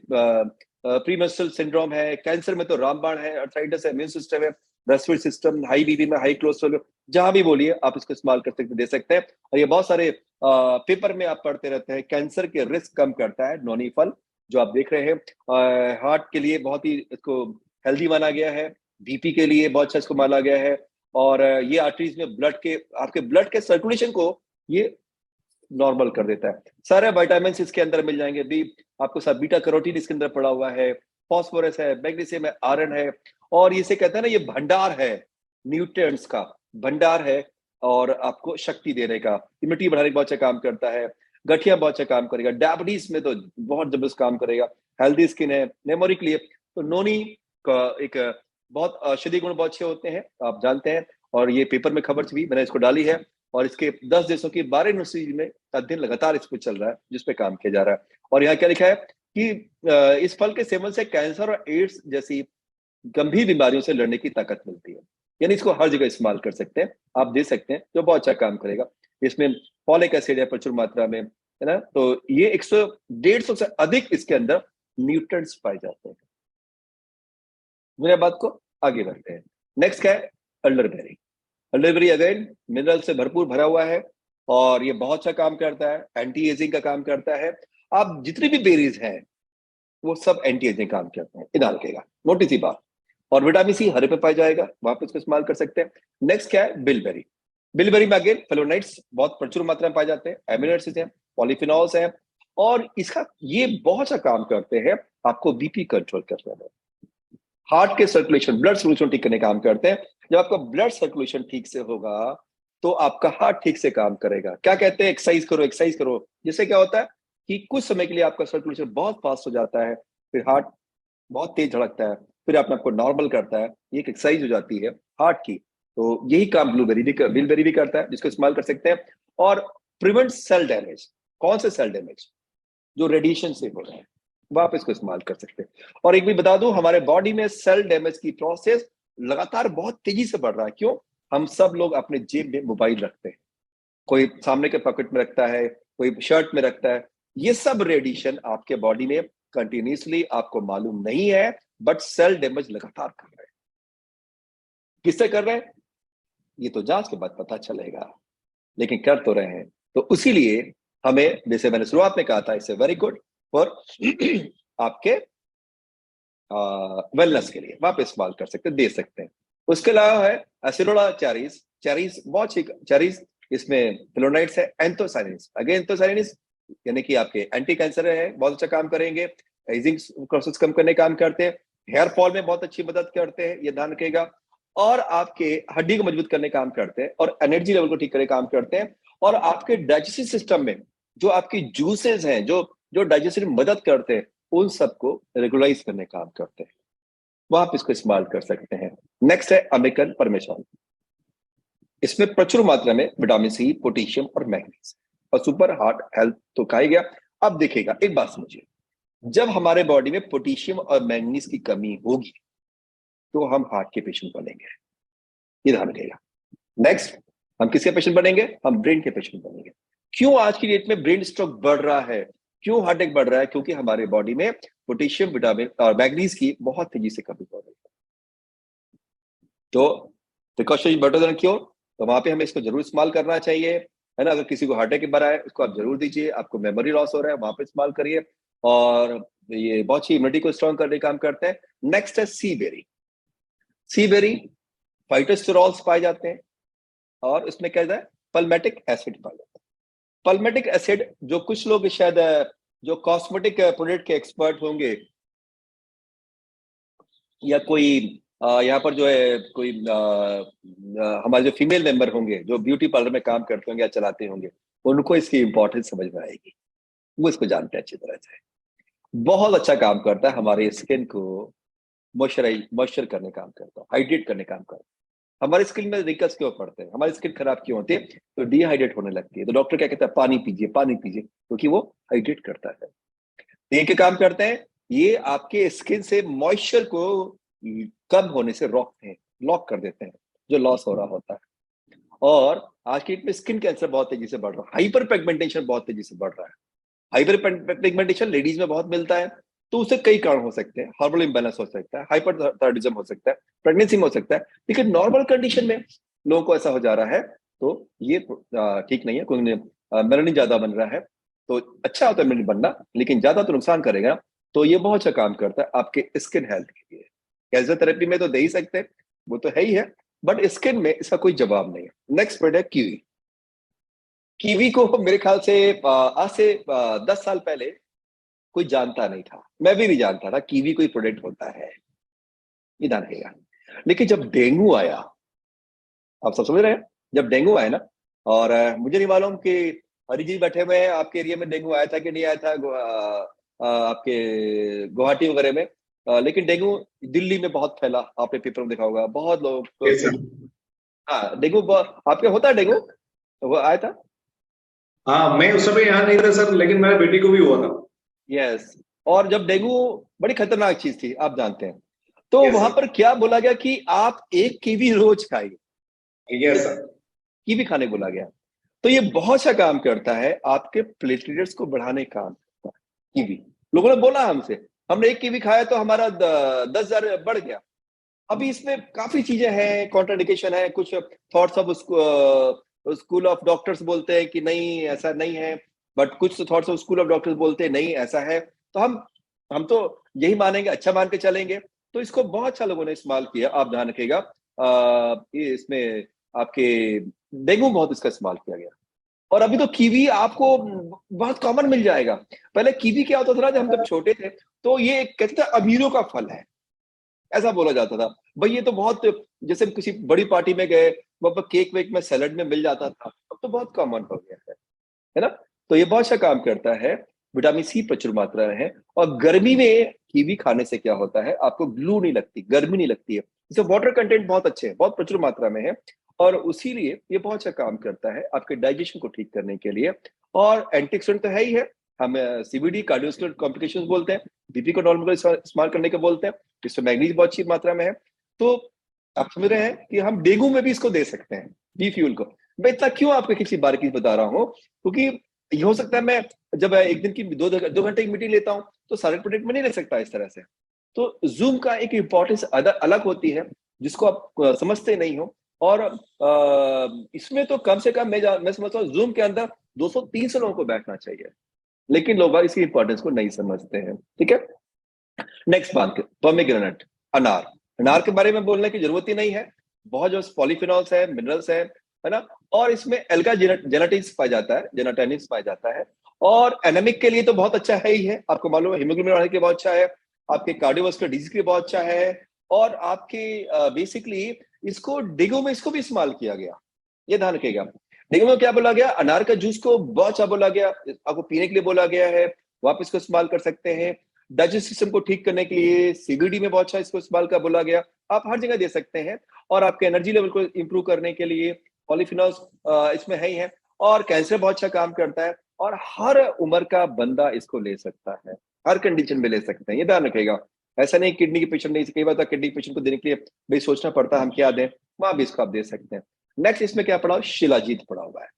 प्रीमेंस्ट्रुअल सिंड्रोम है, कैंसर में तो रामबाण है, अर्थराइटिस है, इम्यून सिस्टम है, रेस्पिरेटरी सिस्टम, हाई बीपी में, हाई कोलेस्ट्रॉल, जहां भी बोलिए आप इसको इस्तेमाल कर सकते, दे सकते हैं। और ये बहुत सारे पेपर में आप पढ़ते रहते हैं, कैंसर के रिस्क कम करता है नौनी फल, जो आप देख रहे हैं। हार्ट के लिए बहुत ही इसको हेल्दी माना गया है, बीपी के लिए बहुत अच्छा इसको माना गया है, और ये आर्टरीज में ब्लड के, आपके ब्लड के सर्कुलेशन को ये नॉर्मल कर देता है। सारे विटामिन इसके अंदर मिल जाएंगे भी आपको, सब बीटा कैरोटीन इसके अंदर पड़ा हुआ है, फास्फोरस है, मैग्नीशियम है, आयरन है, और ये से कहते हैं ना, ये भंडार है, न्यूट्रिएंट्स का भंडार है, और आपको शक्ति देने का, इम्यूनिटी बढ़ाने का बहुत अच्छा काम करता है, गठिया बहुत अच्छा काम करेगा, डायबिटीज में तो बहुत जबरदस्त काम करेगा, हेल्दी स्किन है, मेमोरी के लिए। तो नोनी का एक बहुत औषधि गुण बहुत अच्छे होते हैं, आप जानते हैं, और ये पेपर में खबर भी मैंने इसको डाली है, और इसके 10 देशों की 12 यूनिवर्सिटी में अध्ययन लगातार इस पर चल रहा है, जिस पे काम किया जा रहा है। और यहाँ क्या लिखा है कि इस फल के सेवन से कैंसर और एड्स जैसी गंभीर बीमारियों से लड़ने की ताकत मिलती है। यानी इसको हर जगह इस्तेमाल कर सकते हैं, आप दे सकते हैं, जो बहुत अच्छा काम करेगा। इसमें फॉलिक एसिड है प्रचुर मात्रा में, है ना। तो ये 100-150 से अधिक इसके अंदर न्यूट्रिएंट्स पाए जाते हैं। मेरे बात को आगे बढ़ते हैं। नेक्स्ट क्या है? अल्डरबेरी। अल्डरबेरी अगेन मिनरल से भरपूर भरा हुआ है और ये बहुत अच्छा काम करता है, एंटी एजिंग का काम करता है। आप जितनी भी बेरीज हैं वो सब एंटी एजिंग काम करते हैं, ध्यान रखिएगा, मोटी सी बात। और विटामिन सी हरे पे पाया जाएगा, वहां पे इसको इस्तेमाल कर सकते हैं। नेक्स्ट क्या है? बिलबेरी। बिलबेरी में अगेन फ्लोनाइड्स बहुत प्रचुर मात्रा में पाए जाते हैं, एमिनो एसिड्स हैं, पॉलीफिनॉल्स हैं, और इसका ये बहुत सा काम करते हैं आपको बीपी कंट्रोल करने में, हार्ट के सर्कुलेशन, ब्लड सर्कुलेशन ठीक करने का काम करते हैं। जब आपका ब्लड सर्कुलेशन ठीक से होगा तो आपका हार्ट ठीक से काम करेगा। क्या कहते हैं? एक्सरसाइज करो, एक्सरसाइज करो, जिससे क्या होता है कि कुछ समय के लिए आपका सर्कुलेशन बहुत फास्ट हो जाता है, फिर हार्ट बहुत तेज धड़कता है, फिर अपने आपको नॉर्मल करता है। ये एक एक्सरसाइज हो जाती है हार्ट की। तो यही काम बिलबेरी भी करता है, जिसको इस्तेमाल कर सकते हैं। और प्रिवेंट सेल डैमेज। कौन से सेल डैमेज? जो रेडिएशन से हो रहे हैं, वो आप इसको इस्तेमाल कर सकते हैं। और एक भी बता दूं, हमारे बॉडी में सेल डैमेज की प्रोसेस लगातार बहुत तेजी से बढ़ रहा है। क्यों? हम सब लोग अपने जेब में मोबाइल रखते हैं, कोई सामने के पॉकेट में रखता है, कोई शर्ट में रखता है। ये सब रेडिएशन आपके बॉडी में कंटिन्यूसली, आपको मालूम नहीं है, बट सेल डैमेज लगातार कर रहे हैं। किससे कर रहे हैं? ये तो जांच के बाद पता चलेगा, लेकिन कर तो रहे हैं। तो इसीलिए हमें, जैसे मैंने शुरुआत में कहा था, इससे वेरी गुड फॉर आपके वेलनेस के लिए, वहां पे इस्तेमाल कर सकते हैं, दे सकते हैं। उसके अलावा है एसिडोला चेरीज। चेरीज बहुत ही चेरीज, इसमें फ्लोनाइड्स है, एंथोसायनिन्स। अगेन एंथोसायनिन्स यानी कि आपके एंटी कैंसर है, बहुत अच्छा काम करेंगे, एजिंग प्रोसेस कम करने काम करते हैं, हेयर फॉल में बहुत अच्छी मदद करते हैं, ये ध्यान रखिएगा। और आपके हड्डी को मजबूत करने काम करते हैं, और एनर्जी लेवल को ठीक करने काम करते हैं। और आपके डाइजेस्टिव सिस्टम में जो आपकी जूसेस हैं, जो जो डाइजेशन में मदद करते हैं, उन सबको रेगुलराइज करने काम करते हैं, वहां आप इसको इस्तेमाल कर सकते हैं। नेक्स्ट है अमेरिकन परमेशन। इसमें प्रचुर मात्रा में विटामिन सी, पोटेशियम और मैग्नीज, और सुपर हार्ट हेल्थ तो कहा गया। अब देखिएगा, एक बात समझिए, जब हमारे बॉडी में पोटेशियम और मैग्नीज की कमी होगी तो हम हार्ट के पेशेंट बनेंगे, ये ध्यान रखिएगा। नेक्स्ट, हम किसके पेशेंट बनेंगे? हम ब्रेन के पेशेंट बनेंगे। क्यों आज की डेट में ब्रेन स्ट्रोक बढ़ रहा है, क्यों हार्ट अटैक बढ़ रहा है? क्योंकि हमारे बॉडी में पोटेशियम, विटामिन और मैग्नीज की बहुत तेजी से कमी हो रही है। तो प्रिकॉशन बेटर देन क्योर, तो वहां पे हमें इसको जरूर इस्तेमाल करना चाहिए, है ना। अगर किसी को हार्ट अटैक बना है, इसको आप जरूर दीजिए। आपको मेमोरी लॉस हो रहा है, वहां पे इस्तेमाल करिए, और ये बहुत ही इम्यूनिटी को स्ट्रॉन्ग करने का काम करते हैं। नेक्स्ट है सी बेरी। सी बेरी फाइटोस्टेरॉल्स पाए जाते हैं, और इसमें क्या है? पल्मेटिक एसिड पाया जाता है। पल्मेटिक एसिड, जो कुछ लोग शायद जो कॉस्मेटिक प्रोडक्ट के एक्सपर्ट होंगे, या कोई यहाँ पर जो है कोई हमारे जो फीमेल मेंबर होंगे, जो ब्यूटी पार्लर में काम करते होंगे या चलाते होंगे, उनको इसकी इंपॉर्टेंस समझ में आएगी, वो इसको जानते हैं अच्छी तरह से। बहुत अच्छा काम करता है, हमारे स्किन को मॉइस्चर करने का काम करता है, हाइड्रेट करने का काम करता है। हमारी स्किन में रिंकल्स क्यों पड़ते हैं, हमारी स्किन खराब क्यों होती है? तो डिहाइड्रेट होने लगती है। तो डॉक्टर क्या कहता है? पानी पीजिए, पानी पीजिए, क्योंकि वो हाइड्रेट करता है। ये क्या काम करते हैं? ये आपके स्किन से मॉइस्चर को कम होने से रोकते हैं, लॉक कर देते हैं, जो लॉस हो रहा होता है। और आज की डेट में स्किन कैंसर बहुत तेजी से बढ़ रहा है, हाइपर पिगमेंटेशन बहुत तेजी से बढ़ रहा है। हाइपर पिगमेंटेशन लेडीज में बहुत मिलता है, तो उससे कई कारण हो सकते हैं। हार्मोनल इम्बैलेंस हो सकता है, हाइपरथायराइडिज्म हो सकता है, प्रेगनेंसी में हो सकता है। लेकिन नॉर्मल कंडीशन में लोगों को ऐसा हो जा रहा है, तो ये ठीक नहीं है। कोई मेलानिन ज्यादा बन रहा है, तो अच्छा होता है मेलानिन बनना, लेकिन ज्यादा तो नुकसान करेगा। तो ये बहुत अच्छा काम करता है आपके स्किन हेल्थ के लिए। कैंसर थेरेपी में तो दे ही सकते हैं, वो तो है ही है, बट स्किन में इसका कोई जवाब नहीं है। नेक्स्ट वर्ड है कीवी। कीवी को मेरे ख्याल से आज से 10 साल पहले कोई जानता नहीं था, मैं भी नहीं जानता था कीवी कोई प्रोडक्ट होता है, ये ध्यान रखिएगा। लेकिन जब डेंगू आया, आप सब समझ रहे हैं, जब डेंगू आया ना, और मुझे नहीं मालूम कि हरी जी बैठे हुए हैं, आपके एरिया में डेंगू आया था कि नहीं आया था, आपके गुवाहाटी वगैरह में। लेकिन डेंगू दिल्ली में बहुत फैला, आपने पेपर में देखा होगा, बहुत लोग यस सर। हाँ डेंगू आपके होता है डेंगू, वो आया था। हाँ, मैं उस समय यहाँ नहीं था सर, लेकिन मेरे बेटी को भी हुआ था। यस, और जब डेंगू बड़ी खतरनाक चीज थी, आप जानते हैं, तो Yes, वहां sir. पर क्या बोला गया कि आप एक कीवी रोज खाइए, Yes, sir. कीवी खाने बोला गया। तो ये बहुत अच्छा काम करता है, आपके प्लेटलेट्स को बढ़ाने का काम करता है कीवी। लोगों ने बोला हमसे, हमने एक कीवी खाया तो हमारा 10,000 बढ़ गया। अभी इसमें काफी चीजें हैं, कॉन्ट्राडिक्शन है, कुछ thoughts of school of doctors बोलते हैं कि नहीं ऐसा नहीं है, बट कुछ thoughts of school of doctors बोलते हैं नहीं ऐसा है। तो हम तो यही मानेंगे, अच्छा मान के चलेंगे। तो इसको बहुत अच्छा लोगों ने इस्तेमाल किया, आप ध्यान रखिएगा। ये इसमें आपके डेंगू बहुत इसका इस्तेमाल किया गया। और अभी तो कीवी आपको बहुत कॉमन मिल जाएगा। पहले कीवी क्या होता था ना, जब हम जब छोटे थे, तो ये कहते थे अमीरों का फल है, ऐसा बोला जाता था। भाई ये तो बहुत, जैसे हम किसी बड़ी पार्टी में गए, वहां पर केक वेक में सैलड में मिल जाता था, अब तो बहुत कॉमन हो गया है ना। तो ये बहुत अच्छा काम करता है, विटामिन सी प्रचुर मात्रा में है। और गर्मी में कीवी खाने से क्या होता है, आपको ग्लू नहीं लगती, गर्मी नहीं लगती है। इससे वाटर कंटेंट बहुत अच्छे है, बहुत प्रचुर मात्रा में है, और उसीलिए ये बहुत अच्छा काम करता है आपके डाइजेशन को ठीक करने के लिए। और एंटीऑक्सीडेंट तो है ही है, हम सीबीडी कार्डियोवास्कुलर कॉम्प्लिकेशंस बोलते हैं, बीपी को नॉर्मल इस्तेमाल करने के बोलते हैं। इसमें मैग्नीज बहुत अच्छी मात्रा में है। तो आप समझ रहे हैं कि हम डेंगू में भी इसको दे सकते हैं, बी फ्यूल को। मैं इतना क्यों आपको किसी बारीकी बता रहा हूँ, क्योंकि ये हो सकता है मैं जब एक दिन की 2 घंटे की मीटिंग लेता हूँ, तो सारे प्रोडक्ट में नहीं ले सकता इस तरह से। तो जूम का एक इंपॉर्टेंस अलग होती है, जिसको आप समझते नहीं हो। और इसमें तो कम से कम मैं समझता हूँ जूम के अंदर 200-300 लोगों को बैठना चाहिए, लेकिन लोग इसकी इंपॉर्टेंस को नहीं समझते हैं। ठीक है, नेक्स्ट बात, पोमेग्रेनेट, अनार। अनार के बारे में बोलने की जरूरत ही नहीं है, बहुत जो पॉलीफिनॉल्स है, मिनरल्स है ना। और इसमें एल्गा जेनेटिक्स पाया जाता है, जेनाटोनिक्स पाया जाता है। और एनेमिक के लिए तो बहुत अच्छा है ही है, आपको मालूम है, हीमोग्लोबिन बढ़ाने के लिए बहुत अच्छा है, आपके कार्डियोवास्कुलर डिजीज के लिए बहुत अच्छा है। और आपके बेसिकली इसको डेंगू में इसको भी इस्तेमाल किया गया, ये ध्यान रखिएगा। डेंगू में क्या बोला गया, अनार का जूस को बहुत अच्छा बोला गया, आपको पीने के लिए बोला गया है, आप इसको इस्तेमाल कर सकते हैं। डाइजेस्ट सिस्टम को ठीक करने के लिए सीबीडी में बहुत अच्छा इसको इस्तेमाल का बोला गया, आप हर जगह दे सकते हैं। और आपके एनर्जी लेवल को इंप्रूव करने के लिए पॉलीफिनॉल्स इसमें है ही है। और कैंसर बहुत अच्छा काम करता है, और हर उम्र का बंदा इसको ले सकता है, हर कंडीशन में ले सकते हैं, ये ध्यान रखेगा। ऐसा नहीं किडनी के पेशेंट नहीं, कई बार किडनी के पेशेंट को देने के लिए भाई सोचना पड़ता है हम क्या दें, वहां भी इसको आप दे सकते हैं। नेक्स्ट इसमें क्या पड़ा, शिलाजीत पड़ा हुआ है।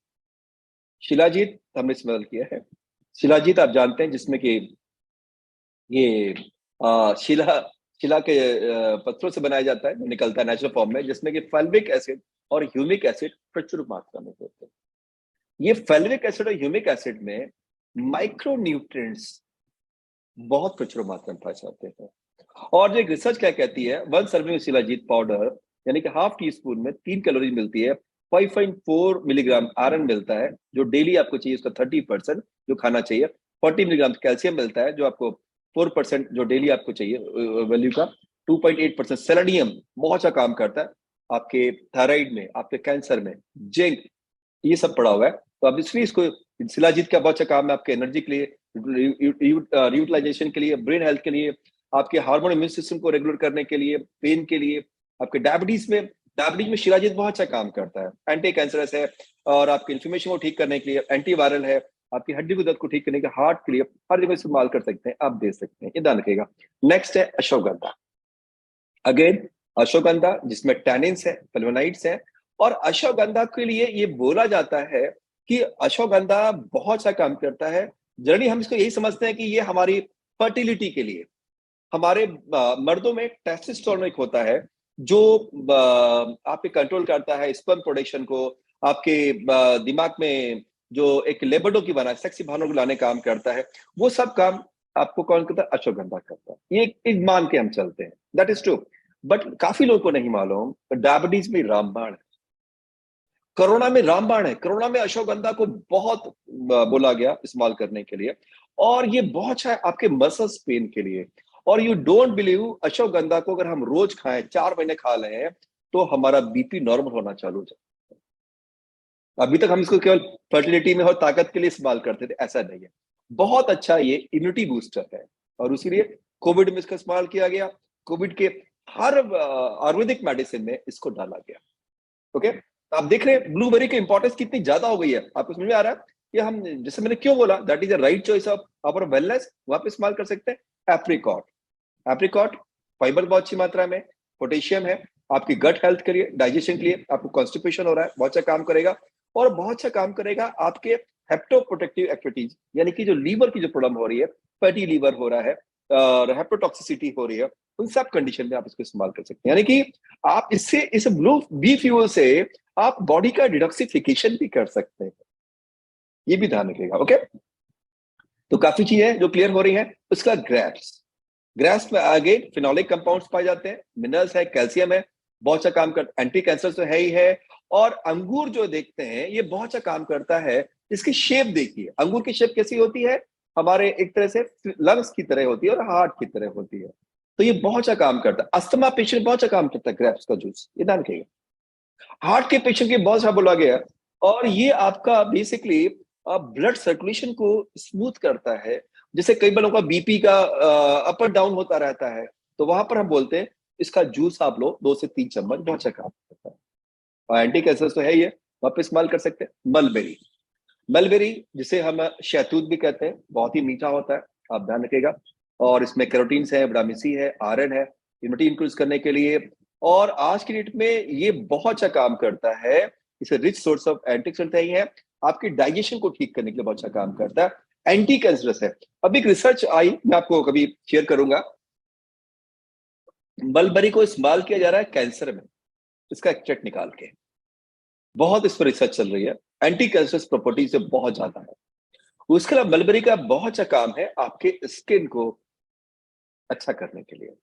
शिलाजीत हमने इस्तेमाल किया है। शिलाजीत आप जानते हैं, जिसमें कि ये शिला शिला के पत्थरों से बनाया जाता है, जो निकलता है नेचुरल फॉर्म में, जिसमें कि फैल्विक एसिड और ह्यूमिक एसिड प्रचुर मात्रा में होते हैं। ये फैल्विक एसिड और ह्यूमिक एसिड में माइक्रो न्यूट्रिएंट्स बहुत प्रचुर मात्रा में पाए जाते हैं। और जो एक रिसर्च क्या कहती है, 1 सर्विंग शिलाजीत पाउडर, यानी कि हाफ टी स्पून में 3 कैलोरी मिलती है, 5.4 मिलीग्राम आयरन मिलता है जो डेली आपको चाहिए, उसका 30% जो खाना चाहिए। 40 मिलीग्राम कैल्शियम मिलता है, जो आपको 4% जो डेली आपको चाहिए वैल्यू का। 2.8% सेलेनियम बहुत अच्छा काम करता है आपके थायराइड में, आपके कैंसर में। जिंक, ये सब पड़ा हुआ है। तो अब इसलिए इसको, शिलाजीत का बहुत अच्छा काम है आपके एनर्जी के लिए, यूटिलाइजेशन के लिए, ब्रेन हेल्थ के लिए, आपके हार्मोन इम्यून सिस्टम को रेगुलर करने के लिए, पेन के लिए, आपके डायबिटीज में शिलाजीत बहुत अच्छा काम करता है, एंटी कैंसरस है, और आपके इन्फ्लेमेशन को ठीक करने के लिए एंटी वायरल है, आपकी हड्डी को दर्द को ठीक करने के, हार्ट के लिए, हर जगह इस्तेमाल कर सकते हैं, आप दे सकते हैं, ये ध्यान रखिएगा। नेक्स्ट है अश्वगंधा। अगेन अश्वगंधा, जिसमें टैनिन्स है, फ्लेवोनाइड्स है। और अश्वगंधा के लिए ये बोला जाता है कि अश्वगंधा बहुत सा काम करता है। जनरली हम इसको यही समझते हैं कि ये हमारी फर्टिलिटी के लिए, हमारे मर्दों में टेस्टोस्टेरोन एक होता है, जो आपके कंट्रोल करता है स्पर्म प्रोडक्शन को, आपके दिमाग में जो एक लेबडो की बना, सेक्सी भावनाओं को लाने का काम करता है। वो सब काम आपको कौन करता है, अश्वगंधा करता है। ये एक मान के हम चलते हैं, दैट इज ट्रू। बट काफी लोगों को नहीं मालूम, डायबिटीज में रामबाण है, कोरोना में रामबाण है, कोरोना में अश्वगंधा को बहुत बोला गया इस्तेमाल करने के लिए। और ये बहुत अच्छा है आपके मसल्स पेन के लिए। और यू डोंट बिलीव, अश्वगंधा को अगर हम रोज खाएं, 4 महीने खा रहे हैं, तो हमारा बीपी नॉर्मल होना चालू हो जाए। अभी तक हम इसको केवल फर्टिलिटी में और ताकत के लिए इस्तेमाल करते थे, ऐसा नहीं है। बहुत अच्छा ये इम्यूनिटी बूस्टर है, और उसीलिए कोविड में इसका इस्तेमाल किया गया। कोविड के हर आयुर्वेदिक मेडिसिन में इसको डाला गया। ओके, आप देख रहे हैं ब्लूबेरी की इंपॉर्टेंस कितनी ज्यादा हो गई है, आपको समझ में आ रहा है कि हम, जैसे मैंने क्यों बोला, that is the right choice of our wellness, वहां पे इस्तेमाल कर सकते हैं एप्रिकॉट। एप्रिकॉट फाइबर बहुत अच्छी मात्रा में, पोटेशियम है, आपकी गट हेल्थ के लिए, डाइजेशन के लिए, आपको कॉन्स्टिपेशन हो रहा है बहुत अच्छा काम करेगा, और बहुत अच्छा काम करेगा आपके हेप्टोप्रोटेक्टिव एक्टिविटीज, यानी कि जो लीवर की जो प्रॉब्लम हो रही है, फैटी लीवर हो रहा है और हेप्टोटॉक्सिसिटी हो रही है, उन सब कंडीशन में आप इसको इस्तेमाल कर सकते हैं। यानी कि आप इससे, इस ब्लू बी फ्यूल से आप बॉडी का डिटॉक्सिफिकेशन भी कर सकते हैं, ये भी ध्यान रखिएगा। ओके, तो काफी चीजें जो क्लियर हो रही हैं। उसका ग्रेप्स, ग्रेप्स में आगे फिनोलिक कंपाउंड्स पाए जाते हैं, मिनरल्स है, कैल्शियम है, बहुत अच्छा काम कर, एंटी कैंसर तो है ही है। और अंगूर जो देखते हैं ये बहुत अच्छा काम करता है। इसकी शेप देखिए, अंगूर की शेप कैसी होती है, हमारे एक तरह से लंग्स की तरह होती है और हार्ट की तरह होती है। तो ये बहुत अच्छा काम करता है, अस्थमा पेशेंट बहुत अच्छा काम करता है ग्रेप्स का जूस, ये ध्यान रखिएगा। हार्ट के पेशेंट के बहुत अच्छा बोला गया। और ये आपका बेसिकली ब्लड सर्कुलेशन को स्मूथ करता है। जैसे कई बार का बीपी का अप एंड डाउन होता रहता है, तो वहां पर हम बोलते हैं इसका जूस आप लो 2 से 3 चम्मच, बहुत अच्छा काम करता है। और एंटी कैंसर तो है ही है, वहां पर इस्तेमाल कर सकते हैं। मलबेरी, मलबेरी जिसे हम शहतूत भी कहते हैं, बहुत ही मीठा होता है, आप ध्यान रखिएगा। और इसमें कैरोटीन्स है, विटामिन सी है, आयरन है, इम्यूनिटी इंक्रीज करने के लिए। और आज की डेट में ये बहुत अच्छा काम करता है, इसे रिच सोर्स ऑफ एंटीऑक्सीडेंट है, आपकी डाइजेशन को ठीक करने के लिए बहुत अच्छा काम करता है, एंटी कैंसरस है। अब एक रिसर्च आई, मैं आपको कभी शेयर करूंगा। मलबरी को इस्तेमाल किया जा रहा है कैंसर में, इसका एक्सट्रैक्ट निकाल के, बहुत इस पर रिसर्च चल रही है, एंटी कैंसरस प्रॉपर्टी से बहुत ज्यादा है। उसके अलावा मलबरी का बहुत अच्छा काम है आपके स्किन को अच्छा करने के लिए,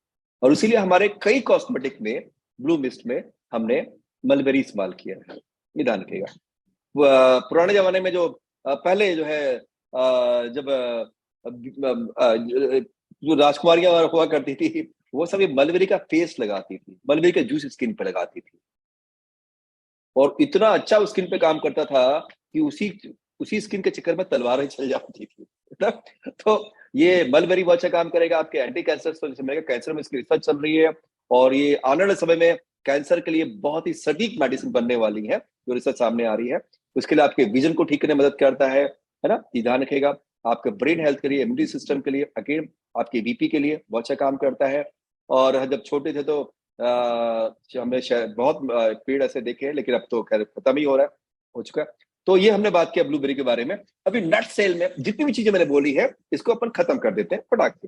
और इसीलिए हमारे कई कॉस्मेटिक में, ब्लू मिस्ट में हमने मलबेरी इस्तेमाल किया है, ये ध्यान रखिएगा। पुराने जमाने में जो पहले जो है जब जो राजकुमारियां हुआ करती थी, वो सब ये मलबेरी का पेस्ट लगाती थी, मलबेरी का जूस स्किन पे लगाती थी, और इतना अच्छा उस स्किन पे काम करता था कि उसी उसी स्किन के चक्कर में तलवारें चल जाती थी। तो ये मलबेरी बहुत अच्छा काम करेगा आपके एंटी कैंसर, कैंसर में इसकी रिसर्च चल रही है, और ये आने वाले समय में कैंसर के लिए बहुत ही सटीक मेडिसिन बनने वाली है, जो रिसर्च सामने आ रही है। उसके लिए आपके विजन को ठीक करने में मदद करता है ना, ये ध्यान रखेगा। आपके ब्रेन हेल्थ के लिए, इम्यूनिटी सिस्टम के लिए, अगेन आपके बीपी के लिए बहुत अच्छा काम करता है। और जब छोटे थे तो हमने शायद बहुत पेड़ ऐसे देखे हैं, लेकिन अब तो खैर खत्म ही हो चुका है। तो ये हमने बात किया ब्लूबेरी के बारे में। अभी नट सेल में जितनी भी चीजें मैंने बोली है, इसको अपन खत्म कर देते हैं फटाक से।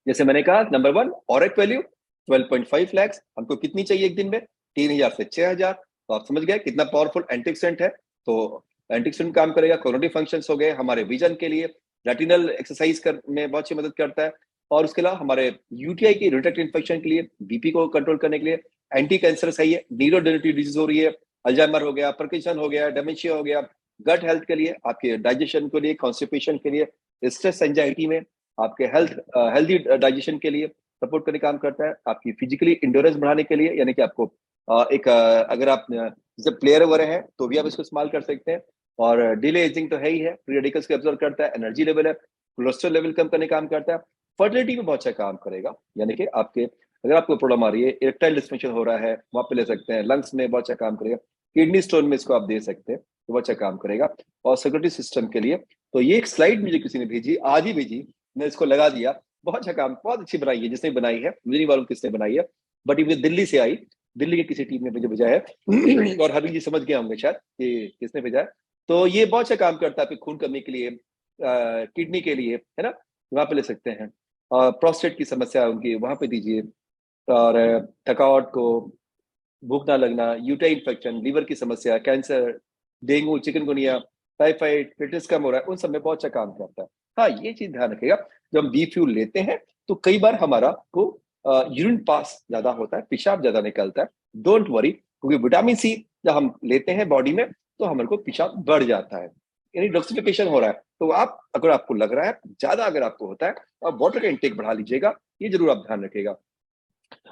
जैसे मैंने कहा, नंबर 1 ऑरेक वैल्यू 12.5 लैक्स, हमको कितनी चाहिए एक दिन में, 3000 से 6000। तो आप समझ गए कितना पावरफुल एंटीऑक्सीडेंट है। तो एंटीऑक्सीडेंट काम करेगा, कोग्निटिव फंक्शंस हो गए, हमारे विजन के लिए, रेटिनल एक्सरसाइज कर में बहुत अच्छी मदद करता है। और उसके अलावा हमारे यूटीआई की यूरिनरी इन्फेक्शन के लिए, बीपी को कंट्रोल करने के लिए, एंटी कैंसर सही है, न्यूरोडेजेनरेटिव डिजीज हो रही है, अल्जाइमर हो गया, पार्किंसन हो गया, डेमेंशिया हो गया, गट हेल्थ के लिए, आपके डाइजेशन के लिए, कॉन्स्टिपेशन के लिए, स्ट्रेस एंजाइटी में, आपके हेल्दी डाइजेशन के लिए सपोर्ट करने काम करता है, आपकी फिजिकली इंडोरेंस बढ़ाने के लिए, यानी कि आपको अगर आप जैसे प्लेयर वगैरह हैं तो भी आप इसको इस्तेमाल कर सकते हैं। और डिले एजिंग तो है ही है, फ्री रेडिकल्स को एब्जॉर्ब करता है, एनर्जी लेवल है, कोलेस्ट्रॉल लेवल कम करने काम करता है, फर्टिलिटी में बहुत अच्छा काम करेगा। यानी कि आपके, अगर आपको प्रॉब्लम आ रही है, इरेक्टाइल डिस्फंक्शन हो रहा है, वहां पे ले सकते हैं। लंग्स में बहुत अच्छा काम करेगा, किडनी स्टोन में इसको आप दे सकते हैं, तो बहुत अच्छा काम करेगा। और सर्कुलेटरी सिस्टम के लिए, तो ये एक स्लाइड मुझे किसी ने भेजी, आज ही भेजी, मैं इसको लगा दिया, बहुत अच्छा काम, बहुत अच्छी बनाई है, जिसने बनाई है मुझे नहीं मालूम किसने बनाई है, बट ये दिल्ली से आई, दिल्ली की किसी टीम ने मुझे भेजा है। और हरी जी समझ गए होंगे शायद कि किसने भेजा है। तो ये बहुत अच्छा काम करता है आपके खून कमी के लिए, किडनी के लिए, है ना, वहां पे ले सकते हैं। और प्रोस्टेट की समस्या उनकी वहां पे दीजिए। और थकावट को, भूख ना लगना, यूटाइन इन्फेक्शन, लीवर की समस्या, cancer, dengue, chikungunya, typhoid, fitness कम हो रहा है, उन सब में बहुत अच्छा काम करता है। हाँ, ये चीज ध्यान रखिएगा, जब हम बी फ्यूल लेते हैं तो कई बार हमारा को यूरिन पास ज्यादा होता है, पेशाब ज्यादा निकलता है। डोंट वरी, क्योंकि विटामिन सी जब हम लेते हैं बॉडी में तो हमारे को पेशाब बढ़ जाता है, यानी डिटॉक्सिफिकेशन हो रहा है। तो आप, अगर आपको लग रहा है ज्यादा, अगर आपको होता है, तो आप वाटर का इंटेक बढ़ा लीजिएगा, ये जरूर आप ध्यान रखिएगा।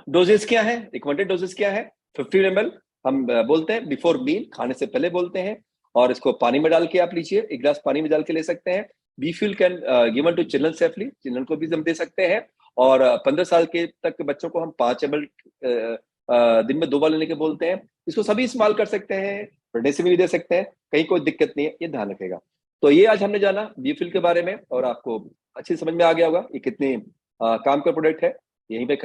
डोजेस क्या है, रिकमेंडेड डोजेस क्या है, 15 ml हम बोलते हैं बिफोर मील, खाने से पहले बोलते हैं। और इसको पानी में डाल के आप लीजिए, 1 गिलास पानी में डाल के ले सकते हैं। B fuel can given to children safely, children को भी हम दे सकते हैं। और 15 साल के तक के बच्चों को हम 5 ml दिन में 2 बार लेने के बोलते हैं। इसको सभी इस्तेमाल कर सकते हैं, बर्थडे से भी दे सकते हैं, कहीं कोई दिक्कत नहीं है, ये ध्यान रखेगा। तो ये आज हमने जाना बी फ्यूल के बारे में, और आपको अच्छी समझ में आ गया होगा ये कितने काम का प्रोडक्ट है। यहीं पे